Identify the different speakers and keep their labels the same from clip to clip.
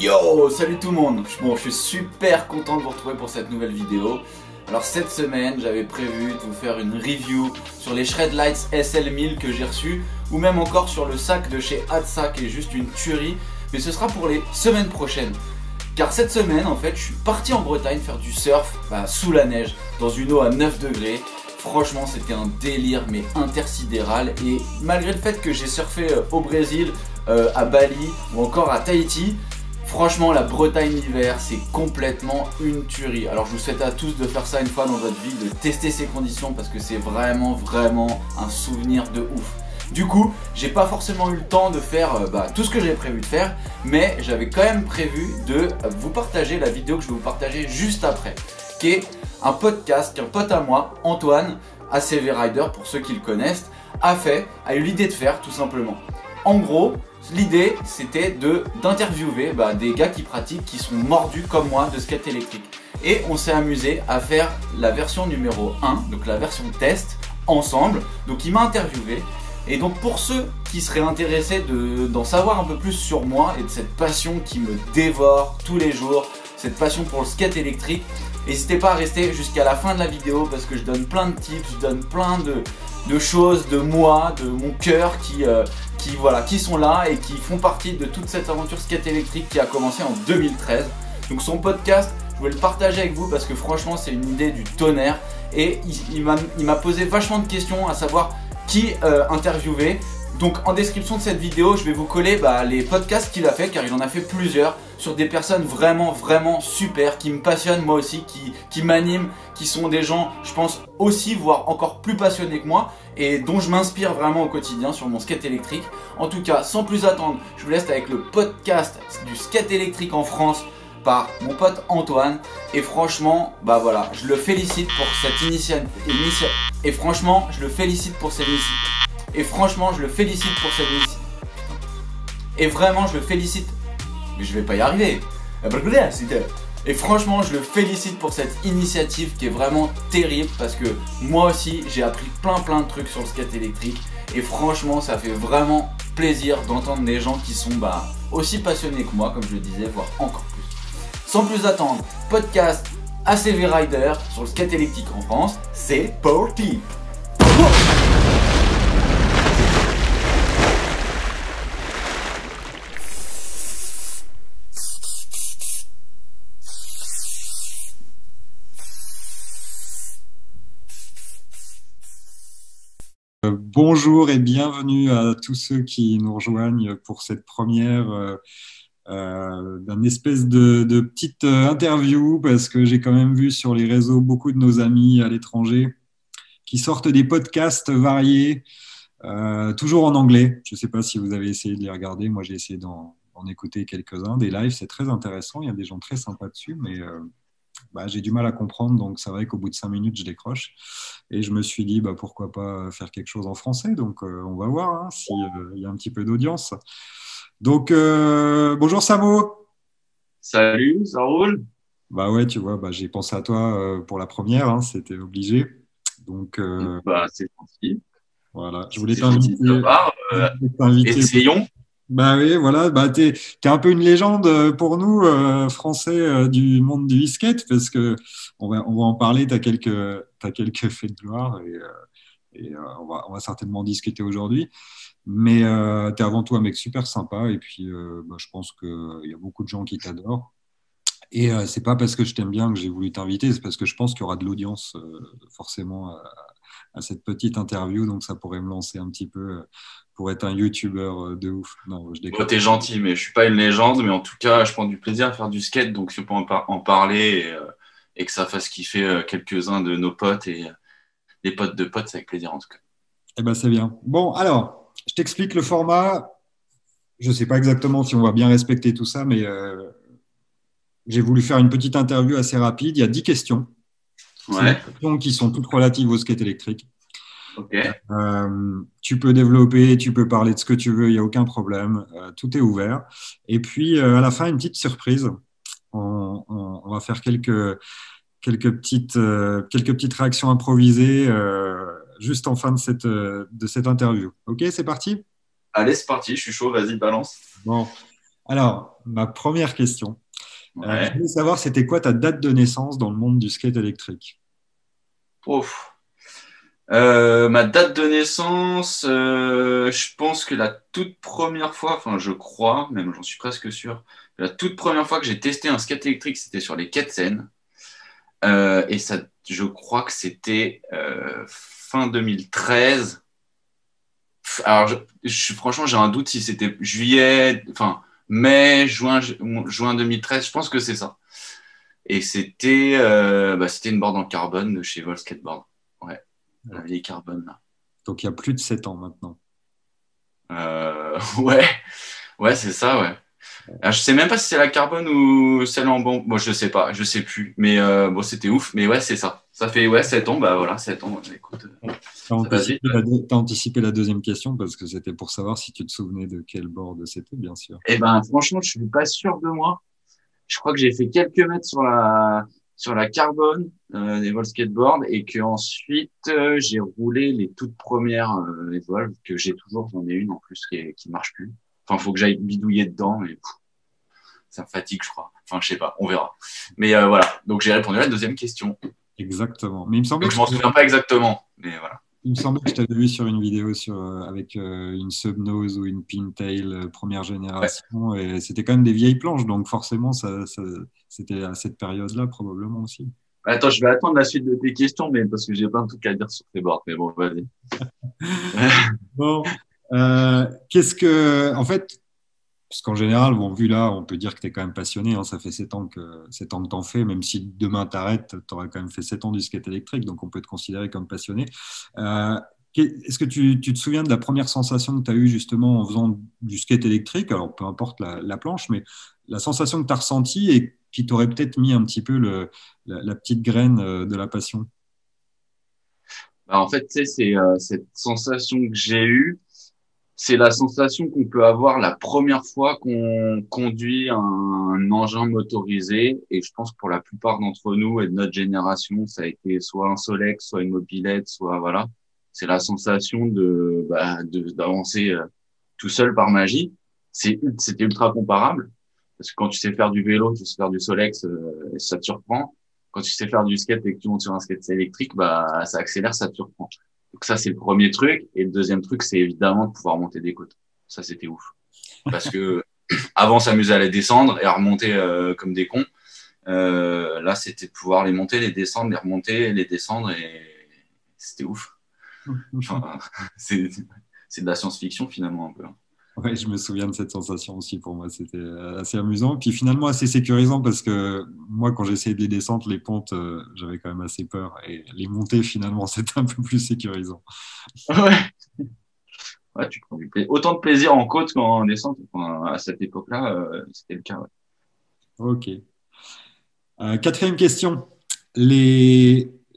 Speaker 1: Yo, salut tout le monde. Bon, je suis super content de vous retrouver pour cette nouvelle vidéo. Alors cette semaine, j'avais prévu de vous faire une review sur les Shredlites SL1000 que j'ai reçus, ou même encore sur le sac de chez Hatsa qui est juste une tuerie, mais ce sera pour les semaines prochaines. Car cette semaine, en fait, je suis parti en Bretagne faire du surf sous la neige, dans une eau à 9 degrés. Franchement, c'était un délire, mais intersidéral. Et malgré le fait que j'ai surfé au Brésil, à Bali ou encore à Tahiti, franchement, la Bretagne l'hiver, c'est complètement une tuerie. Alors, je vous souhaite à tous de faire ça une fois dans votre vie, de tester ces conditions parce que c'est vraiment un souvenir de ouf. Du coup, j'ai pas forcément eu le temps de faire tout ce que j'avais prévu de faire, mais j'avais quand même prévu de vous partager la vidéo que je vais vous partager juste après, qui est un podcast qu'un pote à moi, Antoine, ACV Rider pour ceux qui le connaissent, a eu l'idée de faire tout simplement. En gros, l'idée c'était d'interviewer des gars qui pratiquent, qui sont mordus comme moi de skate électrique. Et on s'est amusé à faire la version numéro 1, donc la version test, ensemble. Donc il m'a interviewé. Et donc pour ceux qui seraient intéressés d'en savoir un peu plus sur moi et de cette passion qui me dévore tous les jours, cette passion pour le skate électrique, n'hésitez pas à rester jusqu'à la fin de la vidéo parce que je donne plein de tips, je donne plein de choses de moi, de mon cœur qui sont là et qui font partie de toute cette aventure skate électrique qui a commencé en 2013. Donc son podcast, je voulais le partager avec vous parce que franchement c'est une idée du tonnerre et il m'a posé vachement de questions à savoir qui interviewer. Donc en description de cette vidéo, je vais vous coller les podcasts qu'il a fait, car il en a fait plusieurs, sur des personnes vraiment super, qui me passionnent moi aussi, qui m'animent, qui sont des gens, je pense aussi, voire encore plus passionnés que moi, et dont je m'inspire vraiment au quotidien sur mon skate électrique. En tout cas, sans plus attendre, je vous laisse avec le podcast du skate électrique en France par mon pote Antoine. Et franchement, je le félicite pour cette initiative. Et franchement, je le félicite pour cette initiative. Et franchement, je le félicite pour cette initiative. Et vraiment, je le félicite. Mais je vais pas y arriver. Et franchement, je le félicite pour cette initiative qui est vraiment terrible parce que moi aussi, j'ai appris plein de trucs sur le skate électrique. Et franchement, ça fait vraiment plaisir d'entendre des gens qui sont aussi passionnés que moi, comme je le disais, voire encore plus. Sans plus attendre, podcast ACV Rider sur le skate électrique en France, c'est parti.
Speaker 2: Bonjour et bienvenue à tous ceux qui nous rejoignent pour cette première d'un espèce de petite interview, parce que j'ai quand même vu sur les réseaux beaucoup de nos amis à l'étranger qui sortent des podcasts variés, toujours en anglais. Je ne sais pas si vous avez essayé de les regarder. Moi, j'ai essayé d'en écouter quelques-uns. Des lives, c'est très intéressant. Il y a des gens très sympas dessus, mais j'ai du mal à comprendre. Donc, c'est vrai qu'au bout de 5 minutes, je décroche. Et je me suis dit, pourquoi pas faire quelque chose en français. Donc, on va voir s'il y a un petit peu d'audience. Donc, bonjour Samo.
Speaker 3: Salut, ça roule?
Speaker 2: Ouais, tu vois, j'ai pensé à toi pour la première, c'était obligé. Donc,
Speaker 3: C'est gentil.
Speaker 2: voilà, je voulais
Speaker 3: C'est gentil de ta part.
Speaker 2: t'inviter.
Speaker 3: Essayons.
Speaker 2: Oui, voilà, t'es un peu une légende pour nous, Français du monde du e-skate, parce que on va en parler, t'as quelques faits de gloire et on va certainement discuter aujourd'hui. Mais tu es avant tout un mec super sympa et puis je pense qu'il y a beaucoup de gens qui t'adorent. Et c'est pas parce que je t'aime bien que j'ai voulu t'inviter, c'est parce que je pense qu'il y aura de l'audience forcément à cette petite interview, donc ça pourrait me lancer un petit peu pour être un YouTuber de ouf. Non, je déconne.
Speaker 3: T'es gentil, mais je suis pas une légende. Mais en tout cas, je prends du plaisir à faire du skate. Donc, si on peut en parler et que ça fasse kiffer quelques-uns de nos potes et les potes de potes, c'est avec plaisir en tout cas.
Speaker 2: Eh ben, c'est bien. Bon, alors, je t'explique le format. Je sais pas exactement si on va bien respecter tout ça, mais j'ai voulu faire une petite interview assez rapide. Il y a 10 questions. C'est des
Speaker 3: Ouais,
Speaker 2: questions qui sont toutes relatives au skate électrique.
Speaker 3: ok.
Speaker 2: Tu peux développer, tu peux parler de ce que tu veux, il n'y a aucun problème. Tout est ouvert. Et puis, à la fin, une petite surprise. On va faire quelques petites réactions improvisées juste en fin de cette interview. Ok, c'est parti?
Speaker 3: Allez, c'est parti, je suis chaud, vas-y, balance.
Speaker 2: Bon. Alors, ma première question, je
Speaker 3: Ouais.
Speaker 2: voulais savoir, c'était quoi ta date de naissance dans le monde du skate électrique?
Speaker 3: Ouf. Ma date de naissance, je pense que la toute première fois, enfin je crois, même j'en suis presque sûr, la toute première fois que j'ai testé un skate électrique, c'était sur les Ketsen. Et ça, je crois que c'était fin 2013. Alors, franchement, j'ai un doute si c'était juillet, enfin mai, juin 2013. Je pense que c'est ça. Et c'était une board en carbone de chez Vol Skateboard. Ouais, la
Speaker 2: Ok.
Speaker 3: vieille carbone là.
Speaker 2: Donc, il y a plus de 7 ans maintenant.
Speaker 3: Ouais, ouais, c'est ça, ouais. Alors, je sais même pas si c'est la carbone ou celle en bon. Bon, je sais pas, je sais plus. Mais bon, c'était ouf. Mais ouais, c'est ça. Ça fait ouais 7 ans. Bah voilà, 7 ans. Écoute, ça passe vite.
Speaker 2: T'as anticipé la deuxième question parce que c'était pour savoir si tu te souvenais de quel board c'était, bien sûr.
Speaker 3: Eh ben, franchement, je suis pas sûr de moi. Je crois que j'ai fait quelques mètres sur la carbone des vols skateboard et que ensuite j'ai roulé les toutes premières les voiles que j'ai toujours. J'en ai une en plus qui marche plus. Enfin, faut que j'aille bidouiller dedans et ça me fatigue, je crois. Enfin, je sais pas, on verra. Mais voilà. Donc j'ai répondu à la deuxième question.
Speaker 2: Exactement. Mais il me semblait
Speaker 3: Donc
Speaker 2: que
Speaker 3: je m'en souviens pas exactement. Mais voilà.
Speaker 2: je t'avais vu sur une vidéo avec une Subnose ou une Pintail première
Speaker 3: Ouais.
Speaker 2: génération et c'était quand même des vieilles planches, donc forcément c'était à cette période-là probablement aussi.
Speaker 3: Attends, je vais attendre la suite de tes questions, mais parce que j'ai plein de trucs à dire sur tes boards. Mais bon, vas-y.
Speaker 2: Bon, en fait, parce qu'en général, bon, vu là, on peut dire que tu es quand même passionné, hein, ça fait 7 ans que t'en fais, même si demain t'arrêtes, tu auras quand même fait 7 ans du skate électrique, donc on peut te considérer comme passionné. Euh, Est-ce que tu te souviens de la première sensation que tu as eue justement en faisant du skate électrique, alors peu importe la planche, mais la sensation que tu as ressentie et qui t'aurait peut-être mis un petit peu la petite graine de la passion?
Speaker 3: Bah, en fait, tu sais, c'est cette sensation que j'ai eue. C'est la sensation qu'on peut avoir la première fois qu'on conduit un engin motorisé. Et je pense que pour la plupart d'entre nous et de notre génération, ça a été soit un Solex, soit une mobylette, soit voilà. C'est la sensation d'avancer tout seul par magie. C'était ultra comparable. Parce que quand tu sais faire du vélo, tu sais faire du Solex, ça te surprend. Quand tu sais faire du skate et que tu montes sur un skate électrique, bah, ça accélère, ça te surprend. Donc ça, c'est le premier truc. Et le deuxième truc, c'est évidemment de pouvoir monter des côtes. Ça, c'était ouf. Parce que avant, on s'amusait à les descendre et à remonter comme des cons. Là, c'était de pouvoir les monter, les descendre, les remonter, les descendre et c'était ouf. Enfin, c'est c'est de la science-fiction finalement un peu.
Speaker 2: Ouais, je me souviens de cette sensation aussi. Pour moi, c'était assez amusant. Puis finalement, assez sécurisant parce que moi, quand j'essayais de les descendre, les pentes, j'avais quand même assez peur. Et les montées, finalement, c'était un peu plus sécurisant.
Speaker 3: Ouais, ouais, tu prends autant de plaisir en côte qu'en descente. Enfin, à cette époque-là, c'était le cas. Ouais.
Speaker 2: Ok. Quatrième question.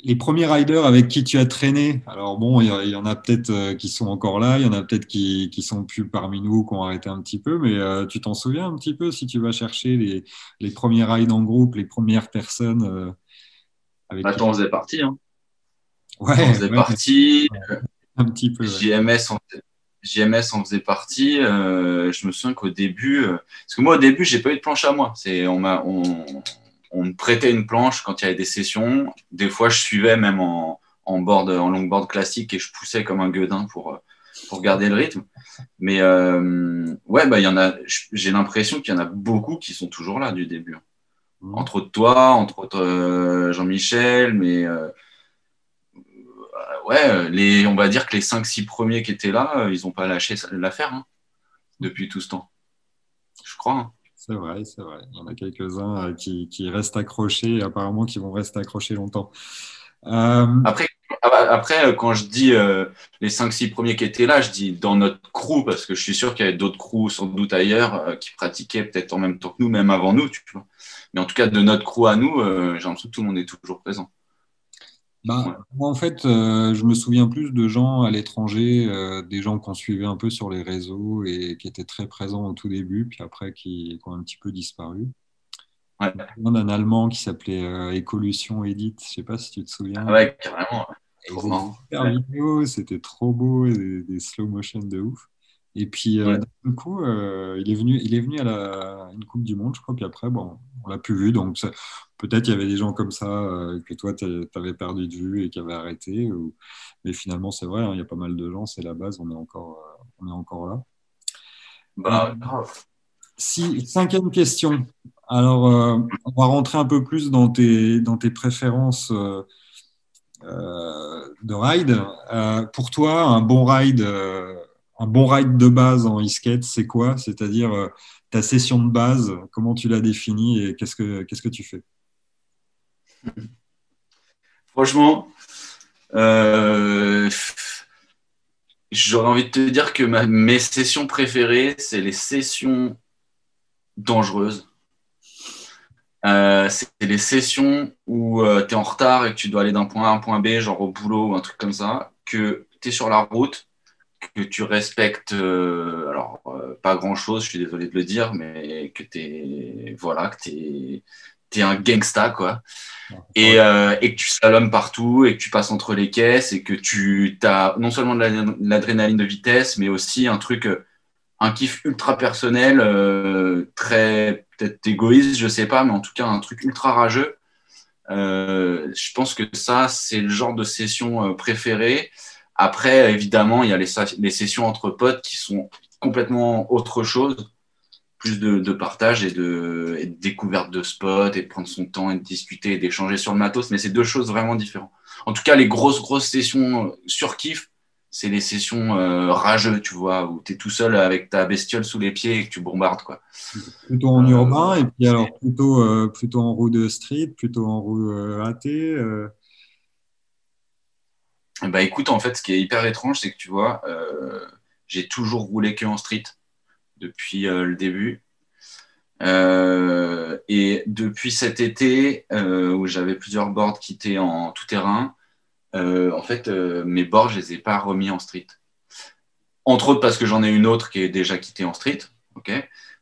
Speaker 2: Les premiers riders avec qui tu as traîné, alors bon, il y en a peut-être qui sont encore là, il y en a peut-être qui sont plus parmi nous, qui ont arrêté un petit peu, mais tu t'en souviens un petit peu si tu vas chercher les premiers rides en groupe, les premières personnes avec
Speaker 3: Bah,
Speaker 2: qui.
Speaker 3: t'en faisais partie, hein. T'en
Speaker 2: Ouais,
Speaker 3: faisais
Speaker 2: ouais,
Speaker 3: partie.
Speaker 2: un petit peu. Ouais.
Speaker 3: JMS en, JMS en faisait partie. Je me souviens qu'au début, parce que moi au début, j'ai pas eu de planche à moi. On me prêtait une planche quand il y avait des sessions. Des fois, je suivais même en longboard classique et je poussais comme un gueudin pour garder le rythme. Mais ouais, bah il y en a. J'ai l'impression qu'il y en a beaucoup qui sont toujours là du début.
Speaker 2: Mhm.
Speaker 3: Entre autres toi, entre autres Jean-Michel, mais ouais, on va dire que les 5-6 premiers qui étaient là, ils n'ont pas lâché l'affaire hein, depuis tout ce temps, je crois. Hein.
Speaker 2: C'est vrai, c'est vrai. Il y en a quelques-uns qui restent accrochés et apparemment qui vont rester accrochés longtemps. Euh,
Speaker 3: Après, après, quand je dis les 5-6 premiers qui étaient là, je dis dans notre crew, parce que je suis sûr qu'il y avait d'autres crews sans doute ailleurs qui pratiquaient peut-être en même temps que nous, même avant nous, tu vois. Mais en tout cas, de notre crew à nous, j'ai l'impression que tout le monde est toujours présent. Ouais.
Speaker 2: Moi, en fait, je me souviens plus de gens à l'étranger, des gens qu'on suivait un peu sur les réseaux et qui étaient très présents au tout début, puis après qui ont un petit peu disparu.
Speaker 3: Ouais.
Speaker 2: Il y en a un Allemand qui s'appelait Ecolution Edit, je sais pas si tu te
Speaker 3: Ah
Speaker 2: souviens.
Speaker 3: ouais, carrément, ouais.
Speaker 2: Ils
Speaker 3: Trop
Speaker 2: faisaient des
Speaker 3: marrant.
Speaker 2: super
Speaker 3: Ouais.
Speaker 2: vidéos, c'était trop beau, des slow motion de ouf. Et puis,
Speaker 3: Ouais.
Speaker 2: d'un coup, il est venu à une Coupe du Monde, je crois. Puis après, bon, on l'a plus vu. Donc, peut-être il y avait des gens comme ça que toi, tu avais perdu de vue et qui avaient arrêté. Mais finalement, c'est vrai, hein, il y a pas mal de gens. C'est la base. On est encore là. Euh,
Speaker 3: Bah, grave.
Speaker 2: Cinquième question. Alors, on va rentrer un peu plus dans tes préférences de ride. Pour toi, un bon ride de base en e-skate, c'est quoi? C'est-à-dire ta session de base, comment tu la définis et qu'est-ce que tu fais?
Speaker 3: Franchement, euh, j'aurais envie de te dire que mes sessions préférées, c'est les sessions dangereuses. C'est les sessions où tu es en retard et que tu dois aller d'un point A à un point B, genre au boulot ou un truc comme ça, que tu es sur la route, que tu respectes, pas grand-chose, je suis désolé de le dire, mais que voilà, que t'es un gangsta, quoi.
Speaker 2: Ouais.
Speaker 3: Et que tu slalomes partout et que tu passes entre les caisses et que tu as non seulement de l'adrénaline de vitesse, mais aussi un kiff ultra personnel, très peut-être égoïste, je sais pas, mais en tout cas un truc ultra rageux. Je pense que ça, c'est le genre de session préférée. Après, évidemment, il y a les sessions entre potes qui sont complètement autre chose, plus de partage et de découverte de spots et de prendre son temps et de discuter et d'échanger sur le matos, mais c'est deux choses vraiment différentes. En tout cas, les grosses sessions sur kiff, c'est les sessions rageux, tu vois, où tu es tout seul avec ta bestiole sous les pieds et que tu bombardes, quoi.
Speaker 2: Plutôt en urbain et
Speaker 3: Voilà.
Speaker 2: puis alors plutôt en roue de street, plutôt en roue AT.
Speaker 3: Bah écoute, en fait, ce qui est hyper étrange, c'est que tu vois, j'ai toujours roulé que en street depuis le début. Et depuis cet été, où j'avais plusieurs boards qui étaient en tout terrain, en fait, mes boards, je les ai pas remis en street. Entre autres parce que j'en ai une autre qui est déjà quittée en street, ok.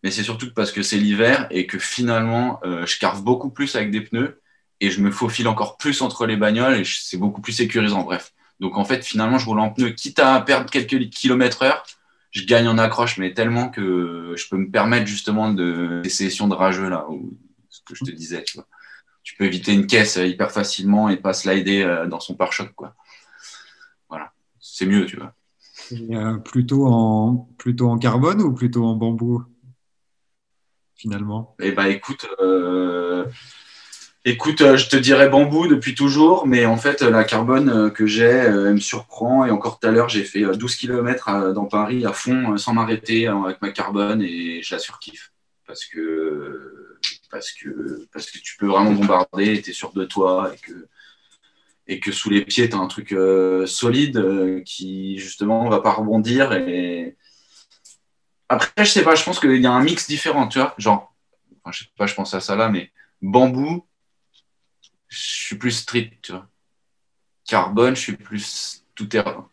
Speaker 3: Mais c'est surtout parce que c'est l'hiver et que finalement, je carve beaucoup plus avec des pneus et je me faufile encore plus entre les bagnoles et c'est beaucoup plus sécurisant, bref. Donc en fait, finalement, je roule en pneus, quitte à perdre quelques kilomètres heure, je gagne en accroche, mais tellement que je peux me permettre justement des sessions de rageux, là, ou ce que je te disais, tu vois. Tu peux éviter une caisse hyper facilement et pas slider dans son pare-choc, quoi. Voilà. C'est mieux, tu vois.
Speaker 2: Et, plutôt en carbone ou plutôt en bambou finalement?
Speaker 3: Eh ben, écoute, je te dirais bambou depuis toujours, mais en fait, la carbone que j'ai, elle me surprend. Et encore tout à l'heure, j'ai fait 12 km dans Paris à fond, sans m'arrêter, avec ma carbone, et je la surkiffe. Parce que tu peux vraiment bombarder, tu es sûr de toi, et que sous les pieds, tu as un truc solide qui, justement, va pas rebondir. Et après, je sais pas, je pense qu'il y a un mix différent, tu vois. Genre, enfin, je sais pas, je pense à ça là, mais bambou, je suis plus street, tu vois. Carbone, je suis plus tout terrain.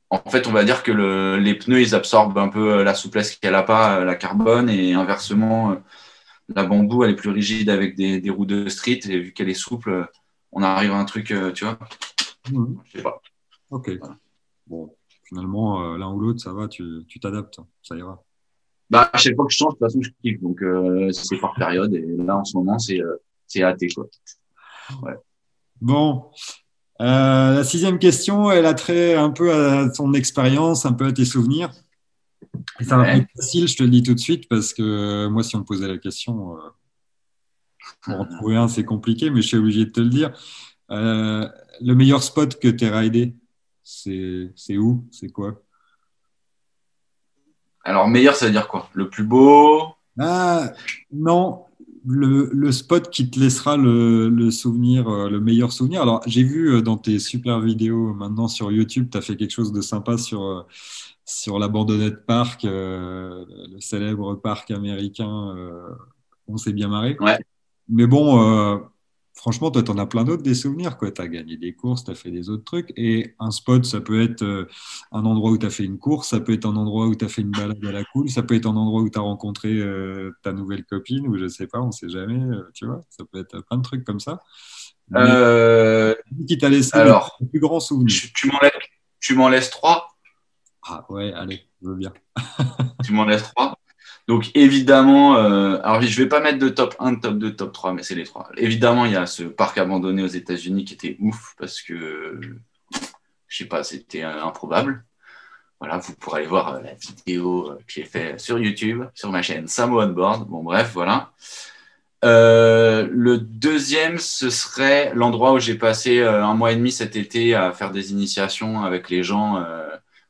Speaker 3: En fait, on va dire que les pneus, ils absorbent un peu la souplesse qu'elle n'a pas, la carbone, et inversement, la bambou, elle est plus rigide avec des roues de street, et vu qu'elle est souple, on arrive à un truc, tu vois,
Speaker 2: Mhm.
Speaker 3: je sais pas.
Speaker 2: Ok.
Speaker 3: Voilà.
Speaker 2: Bon, finalement, l'un ou l'autre, ça va, tu t'adaptes, ça ira.
Speaker 3: Bah, à chaque fois que je change, de toute façon, je kiffe. Donc, c'est par période, et là, en ce moment, c'est AT, quoi. Ouais.
Speaker 2: Bon, la sixième question, elle a trait un peu à ton expérience, un peu à tes souvenirs. Et ça va pas
Speaker 3: Ouais.
Speaker 2: être facile, je te le dis tout de suite, parce que moi, si on me posait la question, pour en trouver un, c'est compliqué, mais je suis obligé de te le dire. Euh, le meilleur spot que tu as ridé, c'est où? C'est quoi?
Speaker 3: Alors, meilleur, ça veut dire quoi? Le plus beau?
Speaker 2: Ah, non, le spot qui te laissera le souvenir, le meilleur souvenir. Alors, j'ai vu dans tes super vidéos maintenant sur YouTube, tu as fait quelque chose de sympa sur l'Abandonned Park, le célèbre parc américain. On s'est bien marré.
Speaker 3: Ouais.
Speaker 2: Mais bon, franchement, toi, tu en as plein d'autres des souvenirs, quoi. Tu as gagné des courses, tu as fait des autres trucs. Et un spot, ça peut être un endroit où tu as fait une course, ça peut être un endroit où tu as fait une balade à la cool, ça peut être un endroit où tu as rencontré ta nouvelle copine, ou je sais pas, on sait jamais, tu vois. Ça peut être plein de trucs comme ça. Mais
Speaker 3: Euh,
Speaker 2: qui t'a laissé le
Speaker 3: alors,
Speaker 2: plus grand souvenir?
Speaker 3: tu m'en laisses trois?
Speaker 2: Ah ouais, allez, je veux bien.
Speaker 3: Tu m'en laisses trois. Donc évidemment, alors je vais pas mettre de top 1, de top 2, de top 3, mais c'est les trois. Évidemment, il y a ce parc abandonné aux États-Unis qui était ouf parce que, je sais pas, c'était improbable. Voilà, vous pourrez aller voir la vidéo que j'ai fait sur YouTube, sur ma chaîne Samo On Board. Bon, bref, voilà. Le deuxième, ce serait l'endroit où j'ai passé 1 mois et demi cet été à faire des initiations avec les gens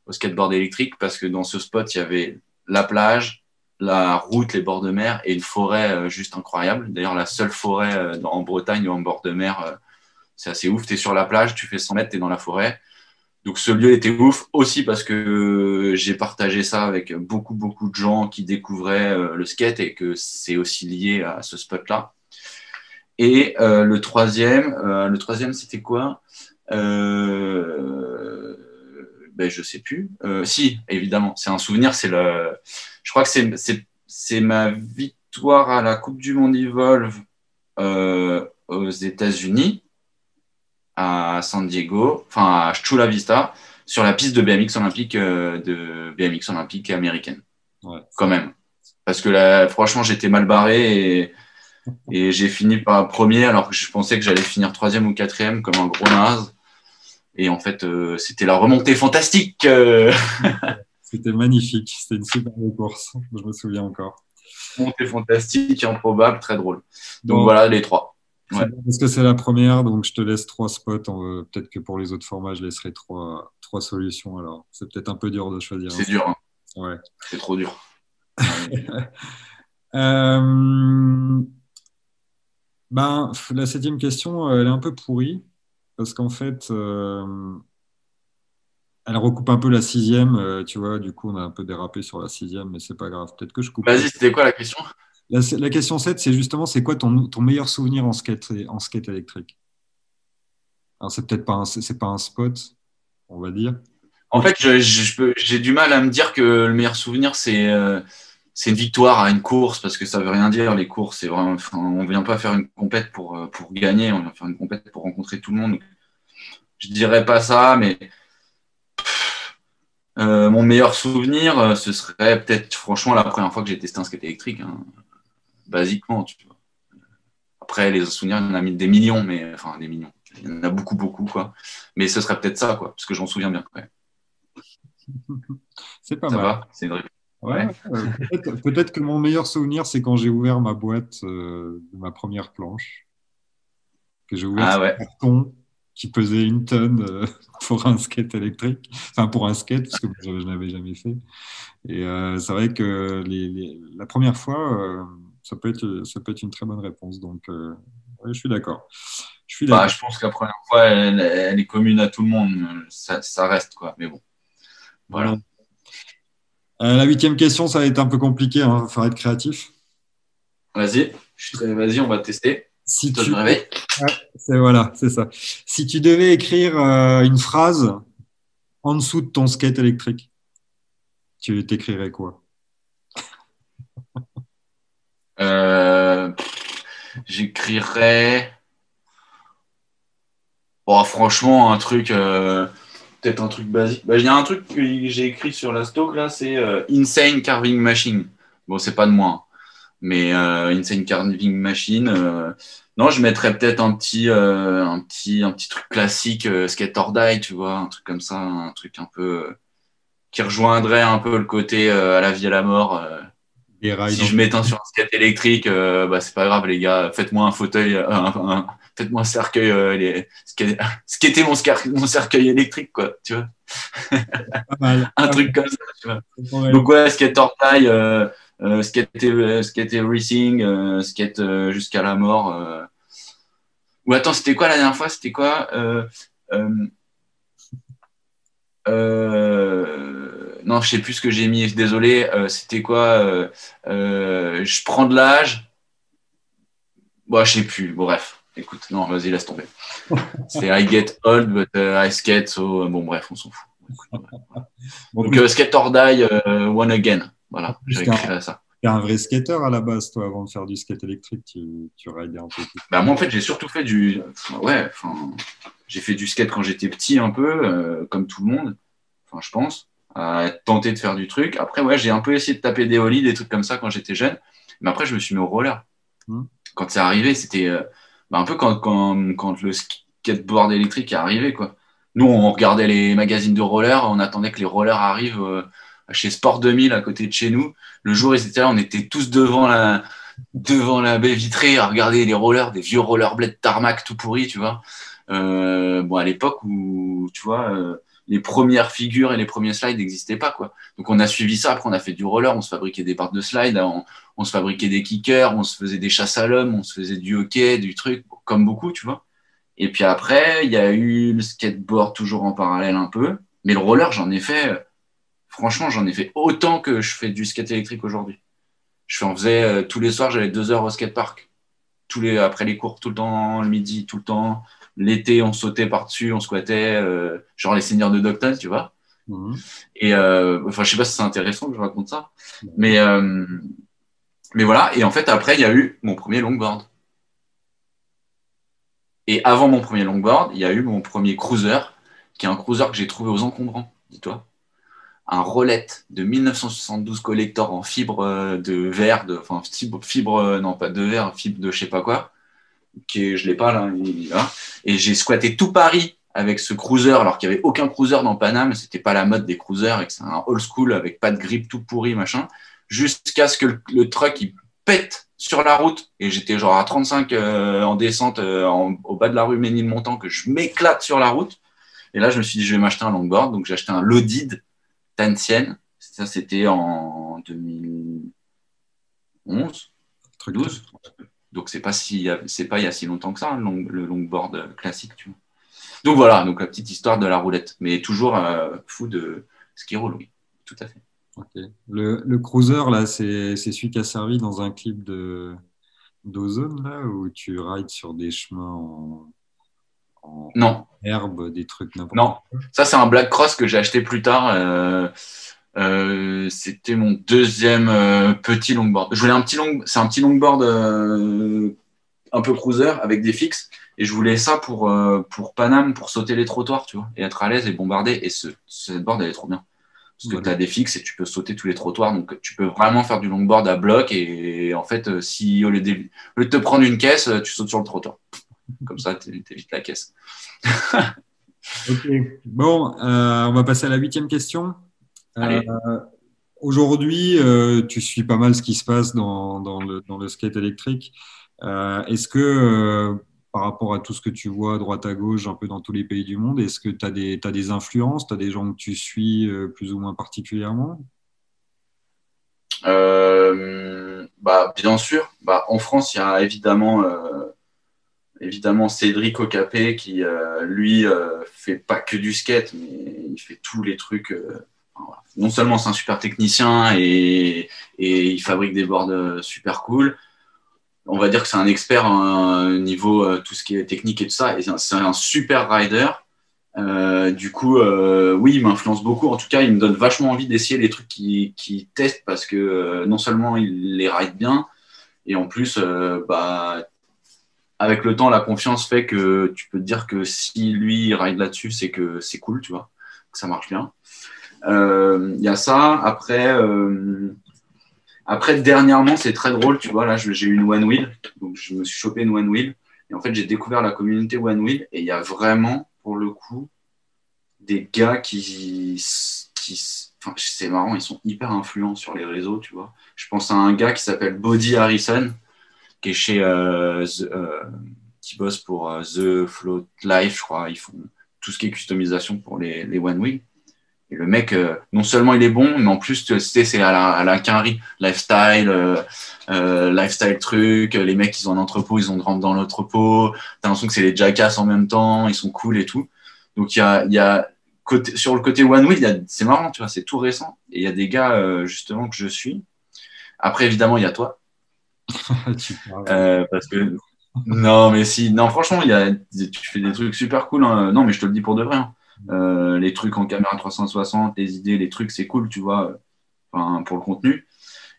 Speaker 3: au skateboard électrique parce que dans ce spot, il y avait la plage, la route, les bords de mer et une forêt juste incroyable. D'ailleurs, la seule forêt en Bretagne ou en bord de mer, c'est assez ouf. Tu es sur la plage, tu fais 100 mètres, tu es dans la forêt. Donc ce lieu était ouf aussi parce que j'ai partagé ça avec beaucoup, beaucoup de gens qui découvraient le skate et que c'est aussi lié à ce spot-là. Et le troisième c'était quoi ben, je sais plus. Si, évidemment, c'est un souvenir. Je crois que c'est ma victoire à la Coupe du Monde Evolve aux États-Unis à San Diego, enfin à Chula Vista, sur la piste de BMX olympique américaine,
Speaker 2: Ouais,
Speaker 3: quand même. Parce que là, franchement, j'étais mal barré et j'ai fini par premier alors que je pensais que j'allais finir troisième ou quatrième comme un gros naze. Et en fait, c'était la remontée fantastique.
Speaker 2: c'était magnifique. C'était une super course. Je me souviens encore.
Speaker 3: Remontée fantastique, improbable, très drôle. Donc
Speaker 2: Bon,
Speaker 3: voilà les trois.
Speaker 2: c'est
Speaker 3: Ouais,
Speaker 2: bien parce que c'est la première, donc je te laisse 3 spots. Peut-être que pour les autres formats, je laisserai trois solutions. Alors, c'est peut-être un peu dur de choisir un
Speaker 3: c'est
Speaker 2: spot.
Speaker 3: dur, hein.
Speaker 2: Ouais.
Speaker 3: C'est trop dur. Ouais.
Speaker 2: Euh, la 7e question, elle est un peu pourrie parce qu'en fait, elle recoupe un peu la 6e. Tu vois, du coup, on a un peu dérapé sur la 6e, mais c'est pas grave. Peut-être que je couperai.
Speaker 3: Vas-y, c'était quoi la question?
Speaker 2: La question 7, c'est justement, c'est quoi ton meilleur souvenir en skate électrique? Alors, c'est peut-être pas c'est pas un spot, on va dire.
Speaker 3: En fait, j'ai du mal à me dire que le meilleur souvenir, c'est une victoire à une course, parce que ça veut rien dire, les courses. C'est vraiment, enfin, on vient pas faire une compète pour gagner, on vient faire une compète pour rencontrer tout le monde. Je dirais pas ça, mais mon meilleur souvenir, ce serait peut-être, franchement, la première fois que j'ai testé un skate électrique, hein, basiquement, tu vois. Après, les souvenirs, il y en a des millions, mais enfin, des millions. Il y en a beaucoup, beaucoup, quoi. Mais ce serait peut-être ça, quoi, parce que j'en souviens bien. Ouais.
Speaker 2: C'est pas
Speaker 3: Ça
Speaker 2: mal.
Speaker 3: va? C'est une réponse.
Speaker 2: Ouais,
Speaker 3: Ouais.
Speaker 2: peut-être que mon meilleur souvenir, c'est quand j'ai ouvert ma boîte de ma première planche, que j'ai ouvert ce
Speaker 3: Ah ouais.
Speaker 2: carton qui pesait 1 tonne pour un skate électrique, enfin pour un skate, parce que moi, je n'avais jamais fait. Et c'est vrai que la première fois, ça peut être une très bonne réponse. Donc, ouais, je suis d'accord. Je suis
Speaker 3: Bah,
Speaker 2: d'accord.
Speaker 3: je pense que la première fois, elle est commune à tout le monde. Ça reste, quoi. Mais bon,
Speaker 2: Ouais.
Speaker 3: voilà.
Speaker 2: La 8e question, ça va être un peu compliqué, hein, il va falloir être créatif.
Speaker 3: Vas-y, vas-y, on va tester.
Speaker 2: Si
Speaker 3: Toi, je me
Speaker 2: tu,
Speaker 3: réveille.
Speaker 2: ouais, voilà, c'est ça. Si tu devais écrire une phrase en dessous de ton skate électrique, tu t'écrirais quoi?
Speaker 3: Euh, J'écrirais. Bon, franchement, peut-être un truc basique. Bah, il y a un truc que j'ai écrit sur la stock là, c'est Insane Carving Machine. Bon, c'est pas de moi, hein, mais Insane Carving Machine. Non, je mettrais peut-être un petit truc classique, Skate or Die, tu vois, un truc comme ça, un truc un peu qui rejoindrait un peu le côté à la vie à la mort.
Speaker 2: Des rails
Speaker 3: Si
Speaker 2: dans
Speaker 3: je m'éteins sur un skate électrique, bah c'est pas grave les gars, faites-moi un fauteuil, faites-moi un cercueil, ce qui était mon cercueil électrique quoi, tu vois,
Speaker 2: pas mal.
Speaker 3: un
Speaker 2: Pas mal.
Speaker 3: truc comme ça, tu vois.
Speaker 2: Ouais.
Speaker 3: Donc ouais, skate or die, skate racing, skate jusqu'à la mort. Ou attends, c'était quoi la dernière fois? C'était quoi euh, non, je sais plus ce que j'ai mis. Désolé. C'était quoi je prends de l'âge. Bon, je sais plus. Bon, bref. Écoute, non, vas-y, laisse tomber. C'est I get old, but I skate. So, bon, bref, on s'en fout. Écoute, voilà.
Speaker 2: Bon,
Speaker 3: Donc, skate or die, one again. Voilà,
Speaker 2: plus,
Speaker 3: j'ai écrit là ça.
Speaker 2: t'es un vrai skater à la base, toi, avant de faire du skate électrique, tu ridais un peu tout.
Speaker 3: Bah, moi, en fait, j'ai surtout fait ouais, enfin, j'ai fait du skate quand j'étais petit, un peu, comme tout le monde. Enfin, je pense. à tenter de faire du truc. Après, ouais, j'ai un peu essayé de taper des ollies, des trucs comme ça quand j'étais jeune. Mais après, je me suis mis au roller.
Speaker 2: Mmh.
Speaker 3: Quand c'est arrivé, c'était un peu quand le skateboard électrique est arrivé, quoi. Nous, on regardait les magazines de roller, on attendait que les rollers arrivent chez Sport 2000 à côté de chez nous. Le jour où ils étaient là, on était tous devant la baie vitrée à regarder les rollers, des vieux rollerblades tarmac tout pourris, tu vois. Bon, à l'époque où, tu vois, les premières figures et les premiers slides n'existaient pas, quoi. Donc, on a suivi ça. Après, on a fait du roller, on se fabriquait des barres de slide, on se fabriquait des kickers, on se faisait des chasses à l'homme, on se faisait du hockey, du truc, comme beaucoup, tu vois. Et puis après, il y a eu le skateboard toujours en parallèle un peu. Mais le roller, franchement, j'en ai fait autant que je fais du skate électrique aujourd'hui. Je en faisais tous les soirs, j'allais 2 heures au skatepark. Après les cours, tout le temps, le midi, tout le temps. L'été, on sautait par-dessus, on squattait, genre les seigneurs de Dogton, tu vois.
Speaker 2: Mmh.
Speaker 3: Et enfin, je sais pas si c'est intéressant que je raconte ça. Mais, mais voilà. Et en fait, après, il y a eu mon premier longboard. Et avant mon premier longboard, il y a eu mon premier cruiser, qui est un cruiser que j'ai trouvé aux Encombrants, dis-toi. Un Rollette de 1972 collector en fibre de verre, enfin fibre, non pas de verre, fibre de je sais pas quoi, je l'ai pas là, et j'ai squatté tout Paris avec ce cruiser, alors qu'il n'y avait aucun cruiser dans Paname, c'était pas la mode des cruisers, et que c'est un old school avec pas de grip tout pourri, machin, jusqu'à ce que le truck il pète sur la route, et j'étais genre à 35 en descente au bas de la rue Ménilmontant, que je m'éclate sur la route, et là je me suis dit je vais m'acheter un longboard, donc j'ai acheté un Lodid Tansienne. Ça, c'était en 2011, 12. Donc, c'est pas il y a si longtemps que ça, le longboard classique, tu vois. Donc, voilà, donc la petite histoire de la roulette. Mais toujours fou de ski roll, oui, tout à fait.
Speaker 2: Okay. Le cruiser, là, c'est celui qui a servi dans un clip d'Ozone, là, où tu rides sur des chemins en
Speaker 3: Non,
Speaker 2: herbe, des trucs n'importe
Speaker 3: non.
Speaker 2: quoi.
Speaker 3: Ça, c'est un Black Cross que j'ai acheté plus tard. C'était mon deuxième petit longboard. C'est un petit longboard un peu cruiser avec des fixes. Et je voulais ça pour Paname, pour sauter les trottoirs, tu vois, et être à l'aise et bombarder. Et cette board, elle est trop bien. Parce que tu as des fixes et tu peux sauter tous les trottoirs. Donc, tu peux vraiment faire du longboard à bloc. Et en fait, si au lieu de te prendre une caisse, tu sautes sur le trottoir. Comme ça, tu évites la caisse.
Speaker 2: Ok. Bon, on va passer à la 8e question.
Speaker 3: Allez.
Speaker 2: Aujourd'hui, tu suis pas mal ce qui se passe dans le skate électrique. Est-ce que, par rapport à tout ce que tu vois à droite à gauche, un peu dans tous les pays du monde, est-ce que tu as des influences, tu as des gens que tu suis plus ou moins particulièrement?
Speaker 3: Bien sûr. En France, il y a évidemment Cédric Ocapé qui, lui, fait pas que du skate, mais il fait tous les trucs. Voilà. Non seulement c'est un super technicien et il fabrique des boards super cool, on va dire que c'est un expert niveau tout ce qui est technique et tout ça, et c'est un super rider. Du coup, oui, il m'influence beaucoup. En tout cas, il me donne vachement envie d'essayer les trucs qu'il teste parce que non seulement il les ride bien, et en plus, avec le temps, la confiance fait que tu peux te dire que si lui il ride là-dessus, c'est que c'est cool, tu vois, que ça marche bien. Il y a ça. Après, dernièrement, c'est très drôle, tu vois, là, j'ai eu une One Wheel, donc je me suis chopé une One Wheel, et en fait, j'ai découvert la communauté One Wheel, et il y a vraiment, pour le coup, des gars enfin, c'est marrant, ils sont hyper influents sur les réseaux, tu vois. Je pense à un gars qui s'appelle Body Harrison, qui est chez qui bosse pour The Float Life, je crois. Ils font tout ce qui est customisation pour les One Wheel. Et le mec, non seulement il est bon, mais en plus, tu sais, c'est à la quinri, lifestyle, lifestyle truc. Les mecs, ils ont un entrepôt, ils rentrent dans l'entrepôt. T'as l'impression que c'est les jackass en même temps, ils sont cool et tout. Donc, il y a sur le côté One Wheel, c'est marrant, tu vois, c'est tout récent. Et il y a des gars, justement, que je suis. Après, évidemment, il y a toi. Parce que non, mais si, non, franchement, tu fais des trucs super cool. Hein. Non, mais je te le dis pour de vrai. Hein. Les trucs en caméra 360, les idées, les trucs, c'est cool, tu vois, pour le contenu.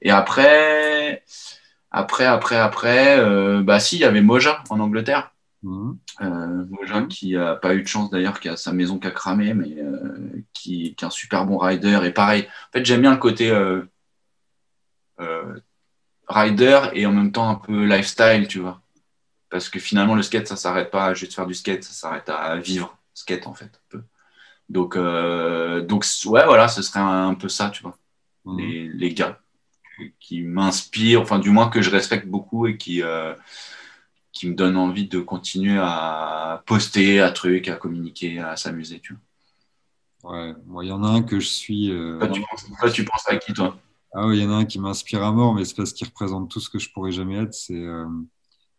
Speaker 3: Et après, si, il y avait Moja en Angleterre. Vosjin, qui a pas eu de chance d'ailleurs, qui a sa maison qui a cramé, mais qui est un super bon rider. Et pareil, en fait, j'aime bien le côté rider et en même temps un peu lifestyle, tu vois. Parce que finalement, le skate, ça s'arrête pas à juste faire du skate, ça s'arrête à vivre skate, en fait. Un peu. Donc, ouais, voilà, ce serait un peu ça, tu vois. Les gars qui m'inspirent, enfin, du moins que je respecte beaucoup et qui me donnent envie de continuer à poster, à trucs, à communiquer, à s'amuser, tu
Speaker 2: vois. Ouais, moi, il y en a un que je suis.
Speaker 3: Tu penses à qui, toi?
Speaker 2: Ah oui, il y en a un qui m'inspire à mort, mais c'est parce qu'il représente tout ce que je pourrais jamais être.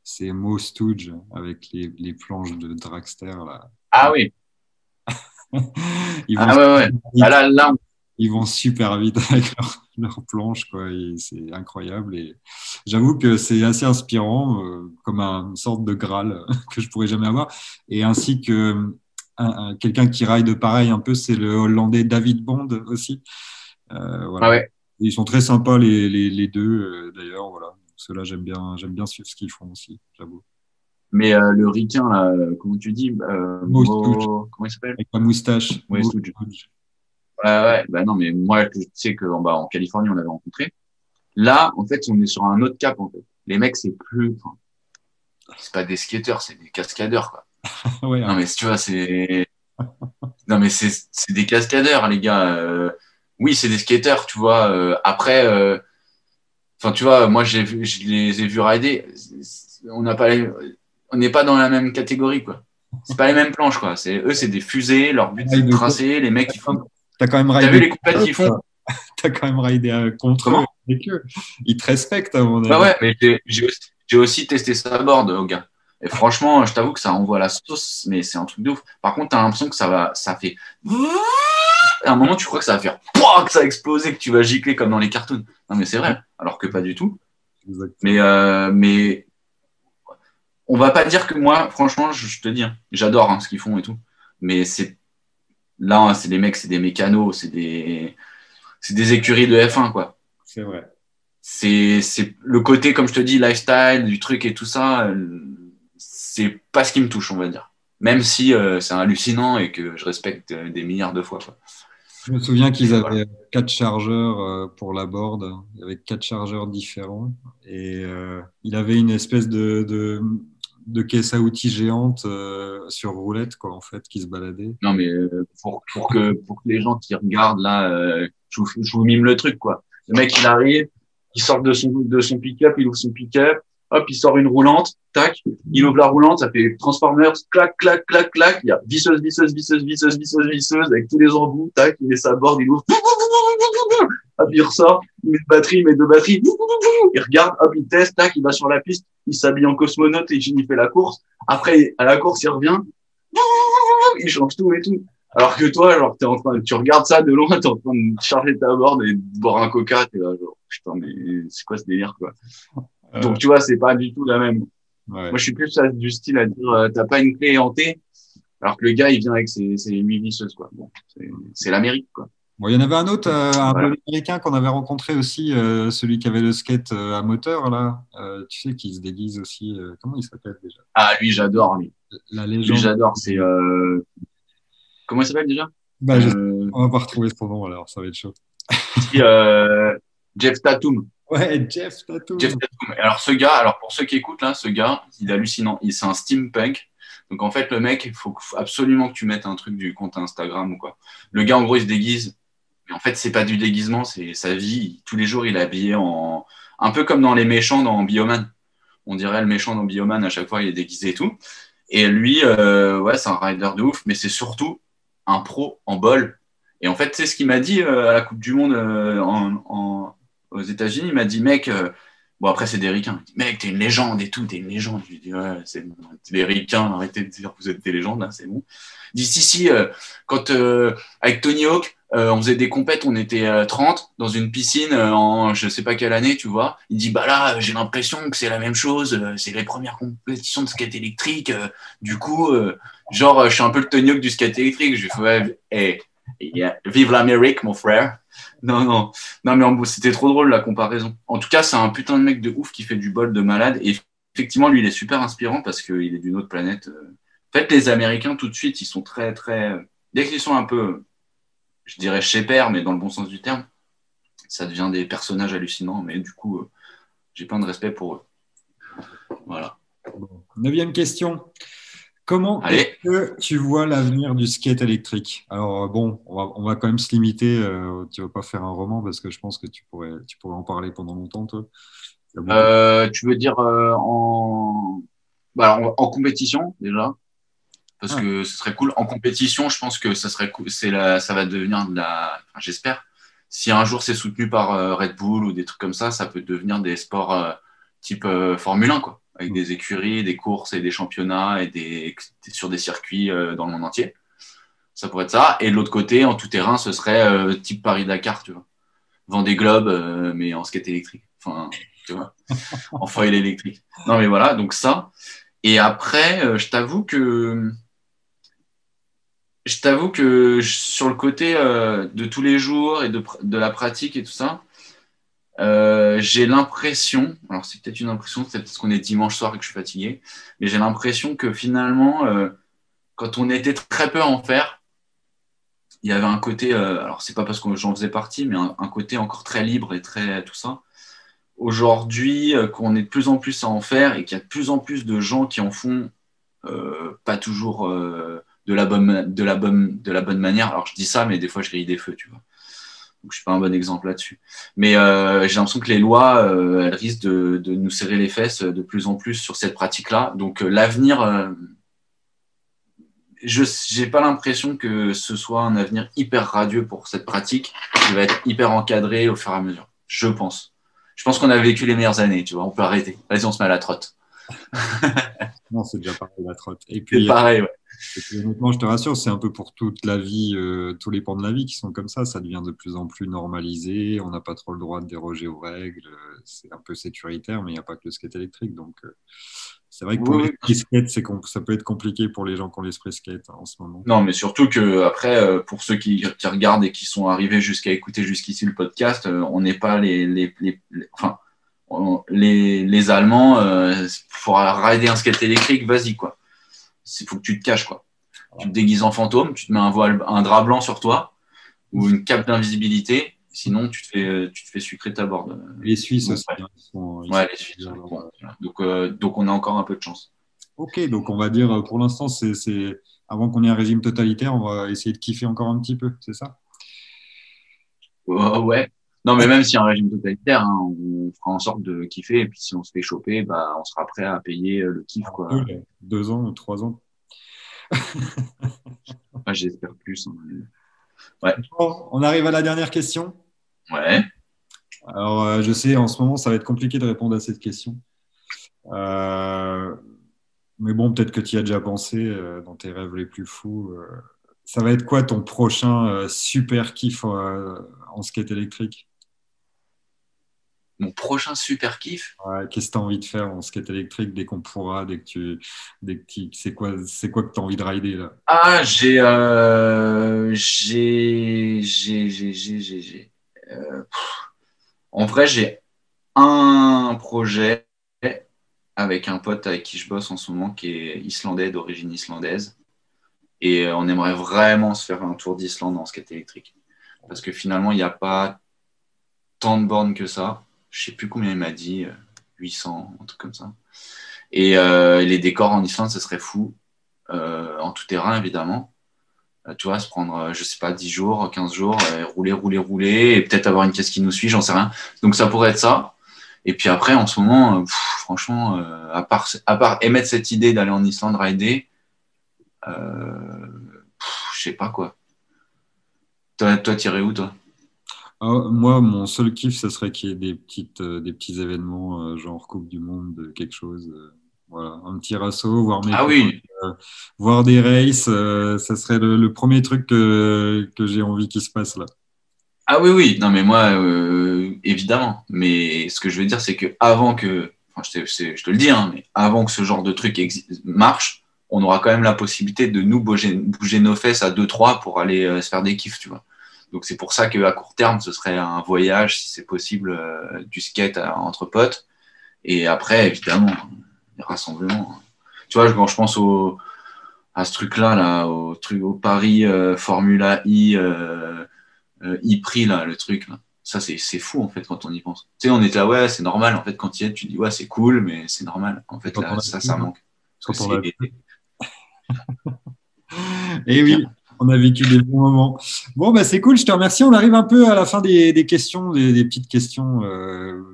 Speaker 2: C'est Mo Stooge avec les planches de Dragster là.
Speaker 3: Ah oui.
Speaker 2: Ils vont
Speaker 3: ah ouais, ouais. Ah, là,
Speaker 2: ils vont super vite avec leurs planches, quoi. C'est incroyable. Et j'avoue que c'est assez inspirant, comme une sorte de Graal que je pourrais jamais avoir. Et ainsi que quelqu'un qui ride pareil un peu, c'est le Hollandais David Bond aussi. Voilà.
Speaker 3: Ah ouais.
Speaker 2: Ils sont très sympas les deux, d'ailleurs. Voilà. Ceux-là, j'aime bien suivre ce qu'ils font aussi, j'avoue.
Speaker 3: Mais le ricain, là, comment tu dis
Speaker 2: Mo,
Speaker 3: comment il s'appelle?
Speaker 2: avec la moustache.
Speaker 3: Ouais, Stooge. Ouais, bah non, mais moi, tu sais en Californie, on l'avait rencontré. Là, en fait, on est sur un autre cap, en fait. Les mecs, c'est pas des skateurs, c'est des cascadeurs, quoi.
Speaker 2: Ouais,
Speaker 3: non, mais tu vois, non, mais c'est des cascadeurs, les gars. Oui, c'est des skateurs, tu vois. Après, enfin, tu vois, moi, je les ai vus rider. On n'est pas dans la même catégorie, quoi. C'est pas les mêmes planches, quoi. Eux, c'est des fusées. Leur but, c'est de tracer. Les mecs, ils font.
Speaker 2: T'as quand même
Speaker 3: T'as vu les compètes qu'ils font?
Speaker 2: T'as quand même raidé contre eux avec eux. Ils te respectent, à mon avis.
Speaker 3: Bah ouais, mais j'ai aussi testé sa board, au gars. Et franchement, je t'avoue que ça envoie la sauce, mais c'est un truc de ouf. Par contre, t'as l'impression que ça fait. À un moment, tu crois que ça va faire que ça va exploser, que tu vas gicler comme dans les cartoons. Non, mais c'est vrai, alors que pas du tout. Mais on va pas dire que moi, franchement, je te dis, hein, j'adore ce qu'ils font et tout. Mais là, c'est des mecs, c'est des mécanos, c'est des écuries de F1, quoi.
Speaker 2: C'est vrai.
Speaker 3: C'est le côté, comme je te dis, lifestyle, du truc et tout ça, c'est pas ce qui me touche, on va dire. Même si c'est hallucinant et que je respecte des milliards de fois, quoi.
Speaker 2: Je me souviens qu'ils avaient 4 chargeurs pour la board, avec 4 chargeurs différents. Et il avait une espèce de caisse à outils géante sur roulette, quoi, en fait, qui se baladait.
Speaker 3: Non, mais pour que les gens qui regardent là, je vous mime le truc, quoi. Le mec, il arrive, il sort de son pick-up, il ouvre son pick-up, hop, il sort une roulante, tac, il ouvre la roulante, ça fait Transformers, clac, clac, clac, clac, il y a visseuse, avec tous les embouts, tac, il met sa board, il ouvre, hop, il ressort, il met une batterie, il met 2 batteries, il regarde, hop, il teste, tac, il va sur la piste, il s'habille en cosmonaute et il fait la course. Après, à la course, il revient, il change tout et tout. Alors que toi, genre, tu regardes ça de loin, t'es en train de charger ta board et de boire un coca, t'es là, genre, putain, mais c'est quoi ce délire, quoi. Donc, tu vois, c'est pas du tout la même. Ouais. Moi, je suis plus du style à dire, t'as pas une clé hantée, alors que le gars, il vient avec ses 8 visseuses, quoi. Bon, c'est l'Amérique, quoi.
Speaker 2: Bon, il y en avait un autre, un peu américain qu'on avait rencontré aussi, celui qui avait le skate à moteur, là. Tu sais, qui se déguise aussi. Comment il s'appelle déjà?
Speaker 3: Ah, lui, j'adore, lui.
Speaker 2: La légende.
Speaker 3: Lui, j'adore. C'est. Comment il s'appelle déjà?
Speaker 2: Bah, on va pas retrouver son nom, alors, ça va être chaud.
Speaker 3: Jeff Tatum.
Speaker 2: Ouais, Jeff Tatum.
Speaker 3: Alors, pour ceux qui écoutent, là, ce gars, il est hallucinant. C'est un steampunk. Donc, en fait, le mec, il faut absolument que tu mettes un truc du compte Instagram ou quoi. Le gars, en gros, il se déguise. Mais en fait, c'est pas du déguisement, c'est sa vie. Tous les jours, il est habillé un peu comme dans les méchants dans Bioman. On dirait le méchant dans Bioman, à chaque fois, il est déguisé et tout. Et lui, ouais, c'est un rider de ouf, mais c'est surtout un pro en bol. Et en fait, c'est ce qu'il m'a dit à la Coupe du Monde aux États-Unis. Il m'a dit, mec, bon, après, c'est des ricains. Il dit, mec, t'es une légende et tout, t'es une légende. Je lui dis, ouais, c'est bon. Les ricains, arrêtez de dire que vous êtes des légendes, là, c'est bon. Il dit, si, quand, avec Tony Hawk, on faisait des compètes, on était 30 dans une piscine en je sais pas quelle année, tu vois. Il dit, bah là, j'ai l'impression que c'est la même chose, c'est les premières compétitions de skate électrique. Du coup, genre, je suis un peu le Tony Hawk du skate électrique. Je fais, ouais, hey, vive l'Amérique, mon frère. Non, mais c'était trop drôle la comparaison. En tout cas, c'est un putain de mec de ouf qui fait du bol de malade. Et effectivement, lui, il est super inspirant parce qu'il est d'une autre planète. En fait, les Américains, tout de suite, ils sont très, très. Dès qu'ils sont un peu, je dirais, chez père, mais dans le bon sens du terme, ça devient des personnages hallucinants. Mais du coup, j'ai plein de respect pour eux. Voilà.
Speaker 2: Bon. 9e question. Comment
Speaker 3: Allez.
Speaker 2: est-ce que tu vois l'avenir du skate électrique? Alors, bon, on va quand même se limiter. Tu ne vas pas faire un roman parce que je pense que tu pourrais en parler pendant longtemps, toi.
Speaker 3: Tu veux dire bah, alors, en compétition, déjà? Parce que ce serait cool. En compétition, je pense que ça serait cool. Ça va devenir de la. Enfin, j'espère. Si un jour c'est soutenu par Red Bull ou des trucs comme ça peut devenir des sports type Formule 1, quoi, avec des écuries, des courses et des championnats et sur des circuits dans le monde entier. Ça pourrait être ça. Et de l'autre côté, en tout terrain, ce serait type Paris-Dakar, tu vois. Vendée Globe, mais en skate électrique. Enfin, tu vois, en foil électrique. Non, mais voilà, donc ça. Et après, je t'avoue que sur le côté de tous les jours et de la pratique et tout ça, j'ai l'impression, alors c'est peut-être une impression, c'est peut-être parce qu'on est dimanche soir et que je suis fatigué, mais j'ai l'impression que finalement, quand on était très peu à en faire, il y avait un côté, alors c'est pas parce que j'en faisais partie, mais un côté encore très libre et très tout ça. Aujourd'hui, qu'on est de plus en plus à en faire et qu'il y a de plus en plus de gens qui en font pas toujours de la bonne manière. Alors je dis ça, mais des fois je grille des feux, tu vois. Donc je suis pas un bon exemple là-dessus. Mais j'ai l'impression que les lois, elles risquent de nous serrer les fesses de plus en plus sur cette pratique-là. Donc l'avenir, je n'ai pas l'impression que ce soit un avenir hyper radieux pour cette pratique qui va être hyper encadré au fur et à mesure. Je pense. Je pense qu'on a vécu les meilleures années, tu vois. On peut arrêter. Vas-y, on se met à la trotte.
Speaker 2: Non, c'est déjà pareil, la trotte. Et
Speaker 3: C'est
Speaker 2: puis,
Speaker 3: pareil, ouais.
Speaker 2: et puis, honnêtement, je te rassure, c'est un peu pour toute la vie, tous les pans de la vie qui sont comme ça. Ça devient de plus en plus normalisé. On n'a pas trop le droit de déroger aux règles. C'est un peu sécuritaire, mais il n'y a pas que le skate électrique. Donc, c'est vrai que pour
Speaker 3: Oui,
Speaker 2: l'esprit skate, ça peut être compliqué pour les gens qui ont l'esprit skate en ce moment.
Speaker 3: non, mais surtout que après, pour ceux qui regardent et qui sont arrivés jusqu'à écouter jusqu'ici le podcast, on n'est pas enfin, les Allemands. Pour rider un skate électrique, vas-y quoi. Il faut que tu te caches quoi. Tu te déguises en fantôme, tu te mets un drap blanc sur toi ou une cape d'invisibilité. Sinon, tu te fais sucrer ta board.
Speaker 2: Les Suisses aussi.
Speaker 3: Ouais,
Speaker 2: Hein,
Speaker 3: ouais, les Suisses. Bon, voilà. Donc, on a encore un peu de chance.
Speaker 2: Ok, donc on va dire pour l'instant, avant qu'on ait un régime totalitaire, on va essayer de kiffer encore un petit peu, c'est ça?
Speaker 3: Ouais. Non, mais même si un régime totalitaire, hein, on fera en sorte de kiffer. Et puis, si on se fait choper, bah, on sera prêt à payer le kiff, quoi.
Speaker 2: 2 ans ou 3 ans.
Speaker 3: Moi, j'espère plus. Hein. Ouais.
Speaker 2: Bon, on arrive à la dernière question.
Speaker 3: Ouais.
Speaker 2: Alors, je sais, en ce moment, ça va être compliqué de répondre à cette question. Mais bon, peut-être que tu y as déjà pensé dans tes rêves les plus fous. Ça va être quoi ton prochain super kiff en skate électrique?
Speaker 3: Mon prochain super kiff.
Speaker 2: Ouais, qu'est-ce que tu as envie de faire en skate électrique dès qu'on pourra, c'est quoi que tu as envie de rider là?
Speaker 3: Ah, en vrai, j'ai un projet avec un pote avec qui je bosse en ce moment qui est islandais, d'origine islandaise. Et on aimerait vraiment se faire un tour d'Islande en skate électrique. Parce que finalement, il n'y a pas tant de bornes que ça. Je sais plus combien il m'a dit, 800, un truc comme ça. Et les décors en Islande, ce serait fou. En tout terrain, évidemment. Tu vois, se prendre, je sais pas, 10 jours, 15 jours, rouler, et peut-être avoir une caisse qui nous suit, j'en sais rien. Donc ça pourrait être ça. Et puis après, en ce moment, franchement, à part émettre cette idée d'aller en Islande rider, je sais pas quoi. Toi, t'irais où, toi?
Speaker 2: Moi, mon seul kiff, ce serait qu'il y ait des petits événements, genre Coupe du Monde, quelque chose. Voilà, un petit rasso, voir mes
Speaker 3: Ah
Speaker 2: potes,
Speaker 3: oui,
Speaker 2: voir des races, ça serait le premier truc que j'ai envie qu'il se passe là.
Speaker 3: ah oui, oui. Non, mais moi, évidemment. Mais ce que je veux dire, c'est que avant que, enfin, je te le dis, hein, mais avant que ce genre de truc marche, on aura quand même la possibilité de nous bouger nos fesses à 2-3 pour aller se faire des kiffs, tu vois. Donc c'est pour ça qu'à court terme, ce serait un voyage, si c'est possible, du skate entre potes. Et après, évidemment, les rassemblements. Tu vois, quand je pense à ce truc-là, là, au Paris Formula I, e-prix, là, le truc, là. Ça, c'est fou, en fait, quand on y pense. Tu sais, on était là, ouais, c'est normal. En fait, quand tu y es, tu dis, ouais, c'est cool, mais c'est normal. En fait, là, ça manque. Parce que
Speaker 2: Quand on a...
Speaker 3: c'est
Speaker 2: Et oui,
Speaker 3: bien.
Speaker 2: on a vécu des bons moments. Bon, bah, c'est cool, je te remercie. On arrive un peu à la fin des questions, des petites questions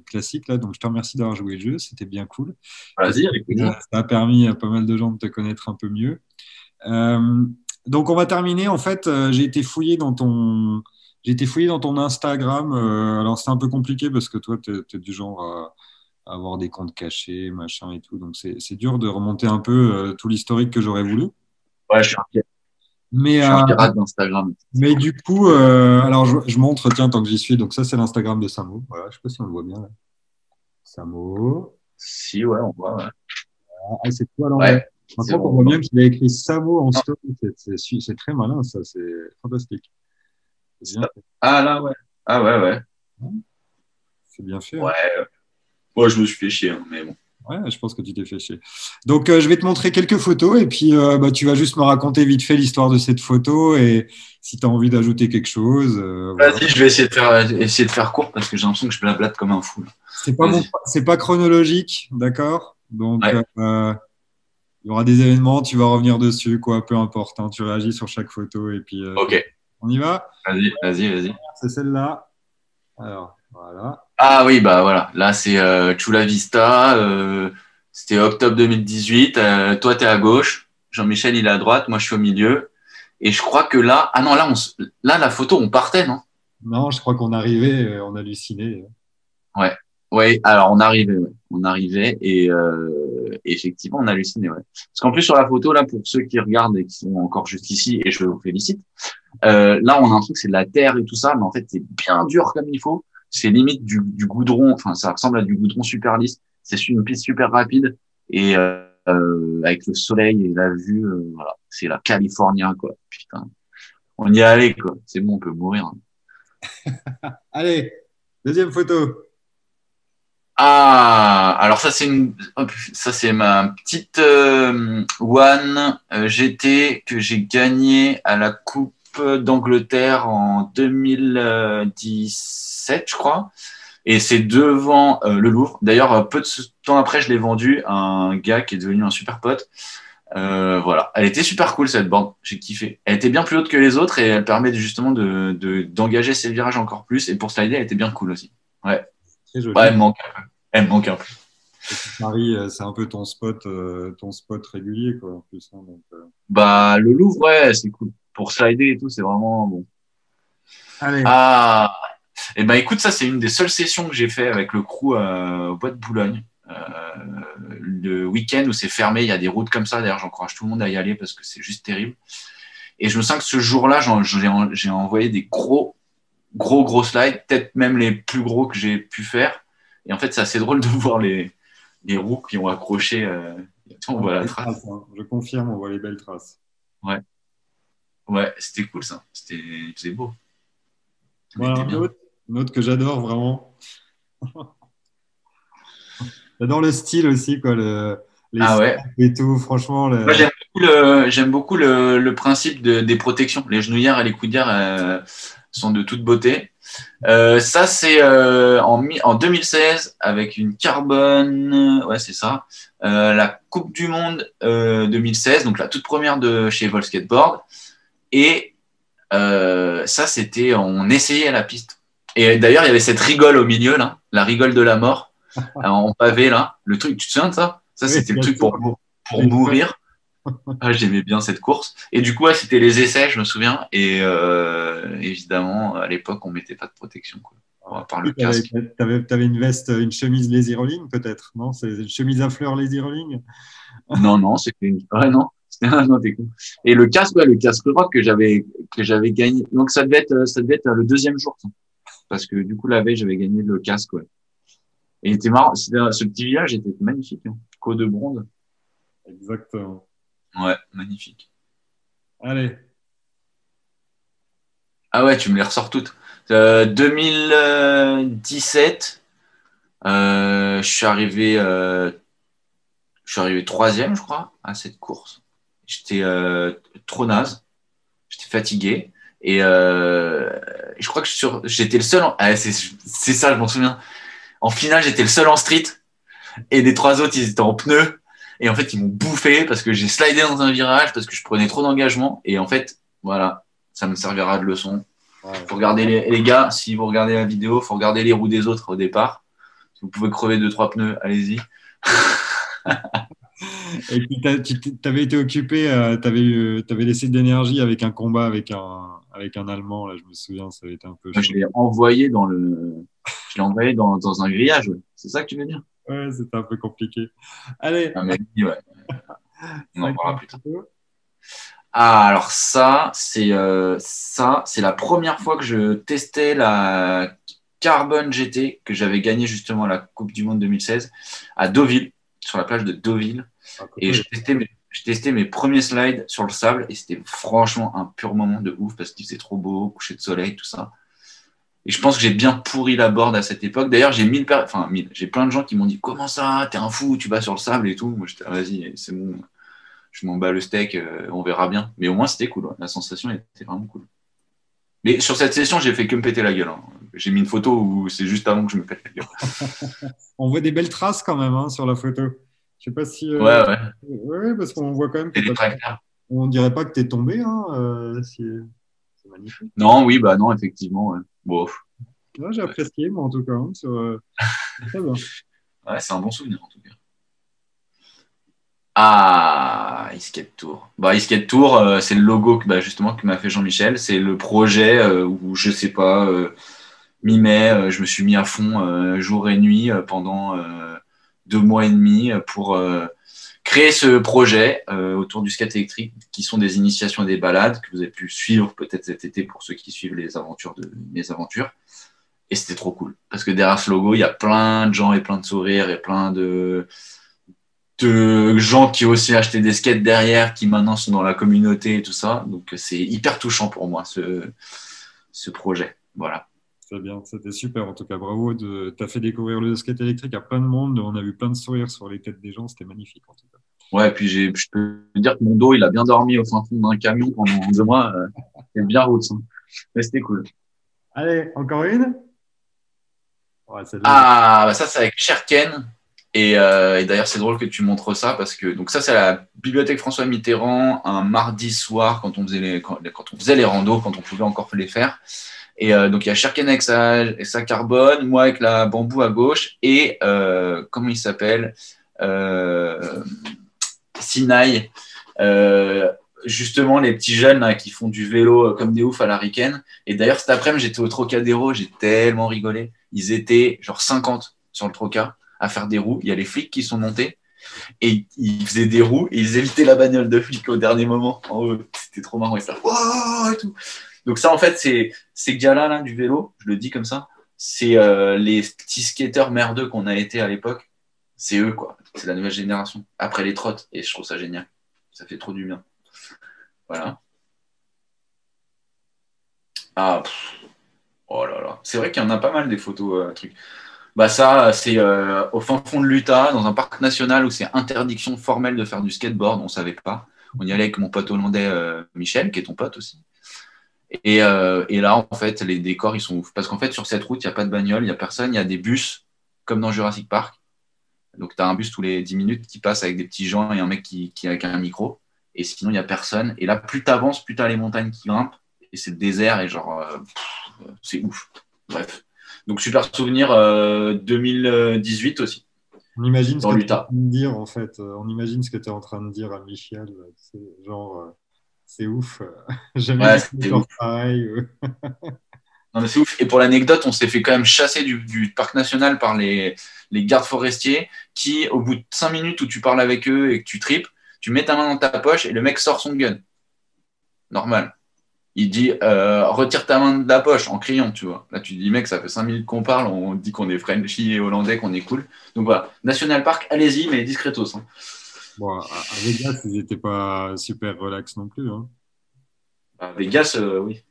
Speaker 2: classiques, là. Donc, je te remercie d'avoir joué le jeu. C'était bien cool.
Speaker 3: Vas-y, avec plaisir.
Speaker 2: Ça a permis à pas mal de gens de te connaître un peu mieux. Euh, donc, on va terminer. En fait, j'ai été fouillé dans ton Instagram. Alors, c'est un peu compliqué parce que toi, tu es, du genre à avoir des comptes cachés, machin et tout. Donc, c'est dur de remonter un peu tout l'historique que j'aurais voulu.
Speaker 3: Ouais,
Speaker 2: Mais,
Speaker 3: je suis un pirate d'Instagram.
Speaker 2: mais du coup, alors je montre, tiens, tant que j'y suis. Donc, ça, c'est l'Instagram de Samo. Voilà, je sais pas si on le voit bien là. Samo.
Speaker 3: Si, ouais, on voit. Ouais,
Speaker 2: Ah, c'est tout à l'envers.
Speaker 3: ouais
Speaker 2: Par
Speaker 3: c'est
Speaker 2: contre, on
Speaker 3: bon.
Speaker 2: voit bien qu'il a écrit Samo en story. C'est très malin, ça. C'est fantastique. C'est bien fait.
Speaker 3: Ah, là, ouais. Ah, ouais, ouais.
Speaker 2: C'est bien fait, hein.
Speaker 3: Ouais, moi, je me suis fait chier, hein, mais bon.
Speaker 2: Ouais, je pense que tu t'es fait chier. Donc, je vais te montrer quelques photos et puis bah, tu vas juste me raconter vite fait l'histoire de cette photo et si tu as envie d'ajouter quelque chose. Voilà.
Speaker 3: Vas-y, je vais essayer de faire court parce que j'ai l'impression que je blablate comme un fou, là. Vas-y.
Speaker 2: C'est pas chronologique, d'accord? Donc,
Speaker 3: Ouais,
Speaker 2: il y aura des événements, tu vas revenir dessus, quoi, peu importe, hein, tu réagis sur chaque photo et puis
Speaker 3: ok.
Speaker 2: on y va?
Speaker 3: Vas-y.
Speaker 2: C'est celle-là. Alors, voilà.
Speaker 3: Ah oui, bah voilà. Là, c'est Chula Vista. C'était octobre 2018. Toi, t'es à gauche. Jean-Michel, il est à droite. Moi, je suis au milieu. Et je crois que là, ah non, là, la photo, on partait, non?
Speaker 2: Non, je crois qu'on arrivait, on hallucinait.
Speaker 3: Ouais. Ouais. Alors, on arrivait, ouais. On arrivait et effectivement, on hallucinait, ouais. Parce qu'en plus, sur la photo, là, pour ceux qui regardent et qui sont encore juste ici, et je vous félicite, là, on a un truc, c'est de la terre et tout ça, mais en fait, c'est bien dur comme il faut. C'est limite du goudron. Enfin, ça ressemble à du goudron super lisse. C'est une piste super rapide et avec le soleil et la vue, voilà, c'est la California, quoi. Putain, on y est allé, quoi. C'est bon, on peut mourir.
Speaker 2: Allez, deuxième photo.
Speaker 3: Ah, alors ça ça c'est ma petite One GT que j'ai gagnée à la Coupe d'Angleterre en 2017, je crois. Et c'est devant le Louvre. D'ailleurs, peu de temps après, je l'ai vendue à un gars qui est devenu un super pote. Voilà, elle était super cool cette borne, j'ai kiffé. Elle était bien plus haute que les autres et elle permet justement d'engager ses virages encore plus. Et pour slider, elle était bien cool aussi. Ouais,
Speaker 2: Très joli.
Speaker 3: ouais, elle me manque un peu.
Speaker 2: Et puis Paris, c'est un peu ton spot régulier, quoi, en plus, hein, donc,
Speaker 3: Bah, le Louvre, ouais, c'est cool. Pour slider et tout, c'est vraiment bon.
Speaker 2: Allez.
Speaker 3: Ah, et bah écoute, ça, c'est une des seules sessions que j'ai fait avec le crew au Bois de Boulogne. Le week-end où c'est fermé, il y a des routes comme ça. D'ailleurs, j'encourage tout le monde à y aller parce que c'est juste terrible. Et je me sens que ce jour-là, j'ai envoyé des gros slides, peut-être même les plus gros que j'ai pu faire. Et en fait, c'est assez drôle de voir les roues qui ont accroché. On voit la trace.
Speaker 2: Hein. Je confirme, on voit les belles traces.
Speaker 3: Ouais, ouais, c'était cool ça. Il faisait beau.
Speaker 2: Voilà, une autre que j'adore vraiment. J'adore le style aussi, quoi, les
Speaker 3: Ah ouais.
Speaker 2: sacs et tout. Franchement,
Speaker 3: Moi, j'aime beaucoup le principe des protections. Les genouillères et les coudières sont de toute beauté. Ça, c'est en 2016 avec une carbone. Ouais, c'est ça. La Coupe du Monde 2016, donc la toute première de chez Vol Skateboard. Et ça, c'était, on essayait la piste. Et d'ailleurs, il y avait cette rigole au milieu, là, la rigole de la mort, en pavé, là. Le truc, tu te souviens de ça? Ça,
Speaker 2: oui,
Speaker 3: c'était le truc
Speaker 2: sûr.
Speaker 3: pour mourir. Ah, j'aimais bien cette course. Et du coup, ouais, c'était les essais, je me souviens. Et évidemment, à l'époque, on mettait pas de protection, quoi. À part le casque.
Speaker 2: T'avais une veste, une chemise lazy rolling, peut-être, non? C'est une chemise à fleurs lazy rolling?
Speaker 3: Non, c'était une. Ouais, non. Non, t'es con. Et le casque, ouais, le casque rock que j'avais gagné. Donc ça devait être le deuxième jour, ça. Parce que du coup la veille j'avais gagné le casque, ouais. Et il était marrant. Ce petit village était magnifique, hein. Côte de Bronze.
Speaker 2: Exactement.
Speaker 3: Ouais, magnifique.
Speaker 2: Allez.
Speaker 3: Ah ouais, tu me les ressors toutes. 2017, je suis arrivé
Speaker 1: Je suis arrivé troisième, je crois, à cette course. J'étais trop naze. J'étais fatigué. Et je crois que j'étais le seul. C'est ça, je m'en souviens. En finale, j'étais le seul en street. Et les trois autres, ils étaient en pneus. Et en fait, ils m'ont bouffé parce que j'ai slidé dans un virage, parce que je prenais trop d'engagement. Et en fait, voilà, ça me servira de leçon. Faut regarder les gars, si vous regardez la vidéo, faut regarder les roues des autres au départ. Si vous pouvez crever 2-3 pneus, allez-y.
Speaker 2: Et puis, tu avais été occupé, tu avais laissé de l'énergie avec un combat avec un Allemand, là, je me souviens, ça avait été un peu
Speaker 3: Moi,
Speaker 2: chaud.
Speaker 3: je l'ai envoyé dans un grillage. Ouais. C'est ça que tu veux dire?
Speaker 2: Ouais, c'était un peu compliqué. Allez,
Speaker 3: Ah, mais oui, ouais. On en
Speaker 2: cinquième
Speaker 3: parlera plus tard.
Speaker 2: photo.
Speaker 3: Ah, alors ça, c'est la première fois que je testais la Carbone GT que j'avais gagné justement à la Coupe du Monde 2016 à Deauville, sur la plage de Deauville.
Speaker 2: Ah,
Speaker 3: Et je testais mes premiers slides sur le sable et c'était franchement un pur moment de ouf parce qu'il faisait trop beau, coucher de soleil, tout ça. Et je pense que j'ai bien pourri la board à cette époque. D'ailleurs, j'ai plein de gens qui m'ont dit comment ça, t'es un fou, tu vas sur le sable et tout. Moi, j'étais vas-y, c'est bon, je m'en bats le steak, on verra bien. Mais au moins, c'était cool. Ouais. La sensation était vraiment cool. Mais sur cette session, j'ai fait que me péter la gueule. Hein. J'ai mis une photo où c'est juste avant que je me pète la gueule.
Speaker 2: On voit des belles traces quand même hein, sur la photo. Je sais pas si.
Speaker 3: Ouais, ouais.
Speaker 2: Ouais, parce qu'on voit quand même que
Speaker 3: C'est des tracteurs.
Speaker 2: on dirait pas que tu es tombé. Hein, c'est magnifique.
Speaker 3: Non, oui, bah non, effectivement. Ouais. Bon.
Speaker 2: Ouais, j'ai apprécié, moi, en tout cas. Hein, très bien.
Speaker 3: Ouais, c'est un bon souvenir, en tout cas. Ah, Skate Tour. Bah, Skate Tour, c'est le logo justement que m'a fait Jean-Michel. C'est le projet où, je sais pas, mi-mai, je me suis mis à fond jour et nuit pendant 2 mois et demi pour créer ce projet autour du skate électrique, qui sont des initiations et des balades que vous avez pu suivre peut-être cet été pour ceux qui suivent les aventures de mes aventures. Et c'était trop cool. Parce que derrière ce logo, il y a plein de gens et plein de sourires et plein de gens qui ont aussi acheté des skates derrière, qui maintenant sont dans la communauté et tout ça. Donc c'est hyper touchant pour moi, ce projet. Voilà.
Speaker 2: C'est bien, c'était super en tout cas. Bravo, tu as fait découvrir le skate électrique à plein de monde. On a vu plein de sourires sur les têtes des gens, c'était magnifique en tout cas.
Speaker 3: Ouais, et puis je peux dire que mon dos, il a bien dormi au fin fond d'un camion pendant 2 mois. C'est bien route. Hein. Mais c'était cool.
Speaker 2: Allez, encore une? Ouais,
Speaker 3: bah ça, c'est avec Sherken. Et d'ailleurs, c'est drôle que tu montres ça parce que donc ça, c'est à la bibliothèque François Mitterrand un mardi soir quand on faisait les randos, quand on pouvait encore les faire. Et donc il y a Sherken avec sa carbone, moi avec la bambou à gauche et comment il s'appelle Sinaï. Justement les petits jeunes là, qui font du vélo comme des oufs à la Riken. Et d'ailleurs cet après-midi j'étais au Trocadéro, j'ai tellement rigolé. Ils étaient genre 50 sur le Troca à faire des roues. Il y a les flics qui sont montés et ils faisaient des roues et ils évitaient la bagnole de flics au dernier moment. Oh, c'était trop marrant et ça. Wow et tout. Donc ça en fait c'est ces gars-là là, du vélo, je le dis comme ça, c'est les petits skateurs merdeux qu'on a été à l'époque. C'est eux quoi. C'est la nouvelle génération. Après les trottes et je trouve ça génial. Ça fait trop du bien. Voilà. Ah, oh là là. C'est vrai qu'il y en a pas mal des photos trucs. Bah ça, c'est au fin fond de l'Utah, dans un parc national où c'est interdiction formelle de faire du skateboard. On savait pas. On y allait avec mon pote hollandais Michel, qui est ton pote aussi. Et là, en fait, les décors, ils sont ouf. Parce qu'en fait, sur cette route, il n'y a pas de bagnole, il n'y a personne. Il y a des bus, comme dans Jurassic Park. Donc, tu as un bus tous les 10 minutes qui passe avec des petits gens et un mec qui avec un micro. Et sinon, il n'y a personne. Et là, plus tu avances, plus tu as les montagnes qui grimpent. Et c'est le désert et genre, c'est ouf. Bref. Donc, super souvenir 2018 aussi.
Speaker 2: On imagine
Speaker 3: dans
Speaker 2: ce que tu es en
Speaker 3: l'Utah.
Speaker 2: train de dire en fait. On imagine ce que tu es en train de dire à Michel. C'est genre, c'est ouf. Jamais
Speaker 3: Ouais,
Speaker 2: vu
Speaker 3: c'était
Speaker 2: quelque chose
Speaker 3: ouf.
Speaker 2: pareil.
Speaker 3: Non, mais c'est ouf. Et pour l'anecdote, on s'est fait quand même chasser du parc national par les gardes forestiers qui, au bout de 5 minutes où tu parles avec eux et que tu tripes, tu mets ta main dans ta poche et le mec sort son gun. Normal. Il dit retire ta main de la poche en criant, tu vois. Là, tu dis mec, ça fait 5 minutes qu'on parle, on dit qu'on est Frenchy et Hollandais, qu'on est cool. Donc voilà, National Park, allez-y, mais discretos. Hein.
Speaker 2: Bon, à Vegas, ils n'étaient pas super relax non plus. Hein.
Speaker 3: À Vegas, oui.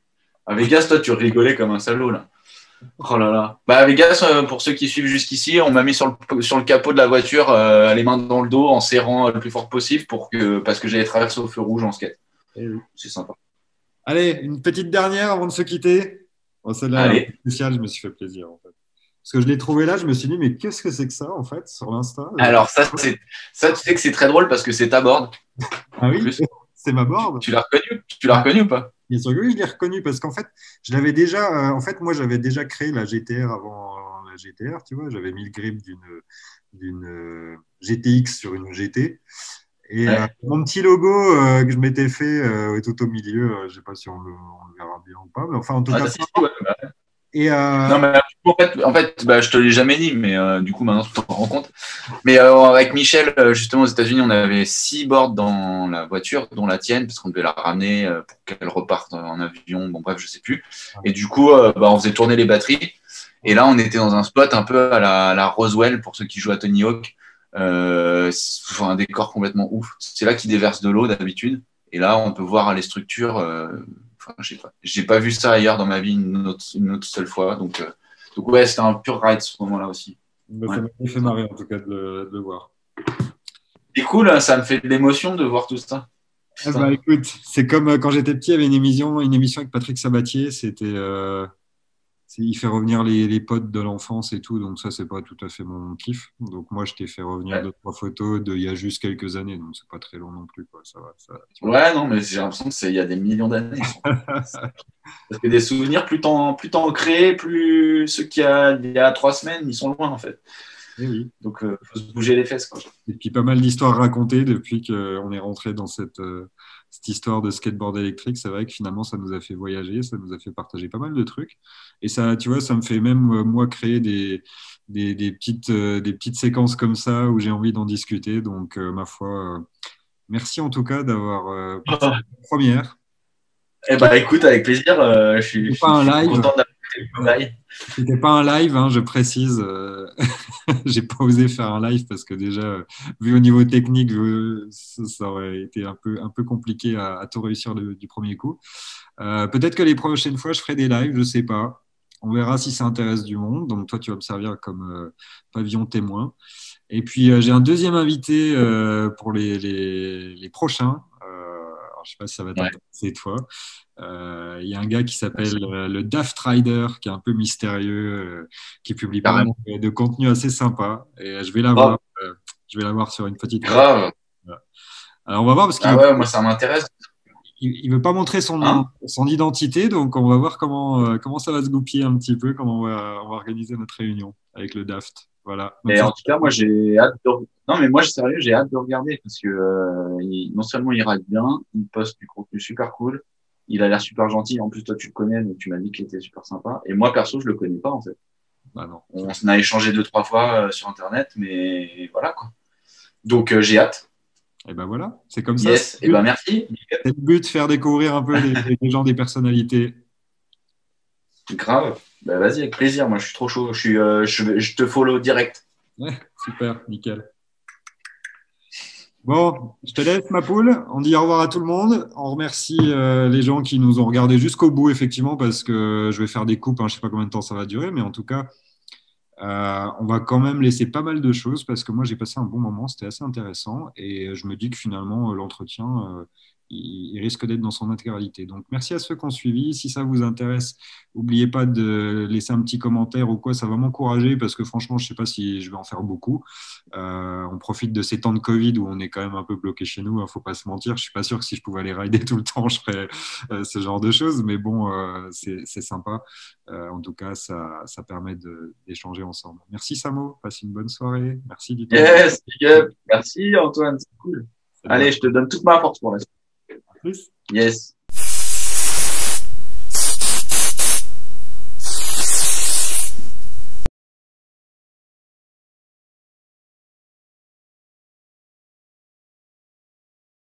Speaker 3: À Vegas, toi, tu rigolais comme un salaud, là.
Speaker 1: Oh là là. Bah Vegas, pour ceux qui suivent jusqu'ici, on m'a mis sur le capot de la voiture, les mains dans le dos, en serrant le plus fort possible parce que j'allais traverser au feu rouge en skate.
Speaker 2: Eh oui.
Speaker 1: C'est sympa.
Speaker 2: Allez, une petite dernière avant de se quitter. Bon, celle-là, elle est un
Speaker 1: Allez.
Speaker 2: peu spéciale, je me suis fait plaisir en fait. Parce que je l'ai trouvé là, je me suis dit, mais qu'est-ce que c'est que ça en fait sur l'Insta?
Speaker 1: Alors ça, tu sais que c'est très drôle parce que c'est ta board.
Speaker 2: Ah
Speaker 1: En
Speaker 2: oui,
Speaker 1: plus,
Speaker 2: c'est ma board.
Speaker 1: tu l'as reconnu? Tu l'as reconnu ou pas?
Speaker 2: Bien sûr que oui, je l'ai reconnu parce qu'en fait, je l'avais déjà. En fait, moi, j'avais déjà créé la GTR avant la GTR, tu vois. J'avais mis le grip d'une GTX sur une GT. Et
Speaker 1: Ouais.
Speaker 2: mon petit logo que je m'étais fait tout au milieu, je ne sais pas si on le verra bien ou pas, mais enfin, en tout
Speaker 1: Ah,
Speaker 2: cas.
Speaker 1: si, si, ouais.
Speaker 2: Et
Speaker 1: Non, mais en fait bah, je te l'ai jamais dit, mais du coup, maintenant, tu te rends compte. Mais avec Michel, justement, aux États-Unis, on avait 6 boards dans la voiture, dont la tienne, parce qu'on devait la ramener pour qu'elle reparte en avion. Bon, bref, je sais plus. Et du coup, bah, on faisait tourner les batteries. Et là, on était dans un spot un peu à la Roswell, pour ceux qui jouent à Tony Hawk. C'est un décor complètement ouf. C'est là qu'ils déversent de l'eau d'habitude. Et là, on peut voir les structures. Enfin, je sais pas. J'ai pas vu ça ailleurs dans ma vie une autre seule fois. Donc ouais, c'était un pur ride ce moment-là aussi.
Speaker 2: bah,
Speaker 1: Ouais.
Speaker 2: ça m'a fait marrer en tout cas de le voir.
Speaker 1: C'est cool, hein, ça me fait de l'émotion de voir tout ça.
Speaker 2: Ah bah,
Speaker 1: Putain.
Speaker 2: écoute, c'est comme quand j'étais petit, il y avait une émission avec Patrick Sabatier. Il fait revenir les potes de l'enfance et tout, donc ça, c'est pas tout à fait mon kiff. Donc moi, je t'ai fait revenir
Speaker 1: Ouais.
Speaker 2: deux, trois photos d'il y a juste quelques années, donc c'est pas très long non plus, quoi. Ça va, tu vois.
Speaker 1: Ouais, non, mais j'ai l'impression que c'est il y a des millions d'années. Parce que des souvenirs, plus t'en crées, plus ceux il y a 3 semaines, ils sont loin en fait.
Speaker 2: Et oui.
Speaker 1: Donc, faut se bouger les fesses, quoi.
Speaker 2: Et puis pas mal d'histoires racontées depuis qu'on est rentré dans cette histoire de skateboard électrique. C'est vrai que finalement, ça nous a fait voyager, ça nous a fait partager pas mal de trucs. Et ça, tu vois, ça me fait même, moi, créer des petites séquences comme ça où j'ai envie d'en discuter. Donc, ma foi, merci en tout cas d'avoir participé à la première.
Speaker 1: Eh ben, écoute, avec plaisir,
Speaker 2: C'était pas un
Speaker 1: je suis
Speaker 2: live.
Speaker 1: content d'avoir fait le travail.
Speaker 2: C'était pas un live, hein, je précise. J'ai pas osé faire un live parce que déjà, vu au niveau technique, ça aurait été un peu compliqué à tout réussir du premier coup. Peut-être que les prochaines fois, je ferai des lives, je sais pas. On verra si ça intéresse du monde. Donc toi, tu vas me servir comme pavillon témoin. Et puis j'ai un deuxième invité pour les prochains. Alors, je sais pas si ça va
Speaker 1: Ouais.
Speaker 2: t'intéresser toi. Il y a un gars qui s'appelle le Daft Rider, qui est un peu mystérieux, qui publie pas mal
Speaker 1: Carrément.
Speaker 2: de contenu assez sympa. Et je vais l'avoir. Je vais l'avoir sur une petite live.
Speaker 1: Grave.
Speaker 2: Voilà. Alors on va voir parce qu'il
Speaker 1: Ah
Speaker 2: veut,
Speaker 1: ouais, moi ça m'intéresse.
Speaker 2: il veut pas montrer
Speaker 1: Hein?
Speaker 2: son identité, donc on va voir comment ça va se goupiller un petit peu, comment on va organiser notre réunion avec le Daft. Voilà. Donc
Speaker 1: Et
Speaker 2: ça,
Speaker 1: en tout cas, moi j'ai hâte de. Non, mais moi, sérieux, j'ai hâte de regarder parce que non seulement il rate bien, il poste du contenu super cool, il a l'air super gentil. En plus, toi, tu le connais, donc tu m'as dit qu'il était super sympa. Et moi, perso, je le connais pas en fait.
Speaker 2: bah non.
Speaker 1: On s'en a échangé 2, 3 fois sur Internet, mais voilà quoi. Donc j'ai hâte.
Speaker 2: Et ben voilà, c'est comme ça.
Speaker 1: Yes. Et ben merci.
Speaker 2: C'est le but, faire découvrir un peu des gens, des personnalités.
Speaker 1: Grave. Bah, vas-y, avec plaisir. Moi, je suis trop chaud. Je te follow direct.
Speaker 2: Ouais, super, nickel. Bon, je te laisse, ma poule. On dit au revoir à tout le monde. On remercie les gens qui nous ont regardés jusqu'au bout, effectivement, parce que je vais faire des coupes. Hein, je ne sais pas combien de temps ça va durer, mais en tout cas, on va quand même laisser pas mal de choses parce que moi, j'ai passé un bon moment. C'était assez intéressant. Et je me dis que finalement, l'entretien, il risque d'être dans son intégralité. Donc, merci à ceux qui ont suivi. Si ça vous intéresse, n'oubliez pas de laisser un petit commentaire ou quoi. Ça va m'encourager parce que franchement, je ne sais pas si je vais en faire beaucoup. On profite de ces temps de Covid où on est quand même un peu bloqué chez nous. Faut pas se mentir. Je suis pas sûr que si je pouvais aller rider tout le temps, je ferais ce genre de choses. Mais bon, c'est sympa. En tout cas, ça permet d'échanger ensemble. Merci Samo. Passe une bonne soirée. Merci du temps.
Speaker 1: Yes, big up. Merci Antoine, c'est cool.
Speaker 2: Salut,
Speaker 1: Allez, je te donne toute ma force pour la suite.
Speaker 2: à plus.
Speaker 1: Yes.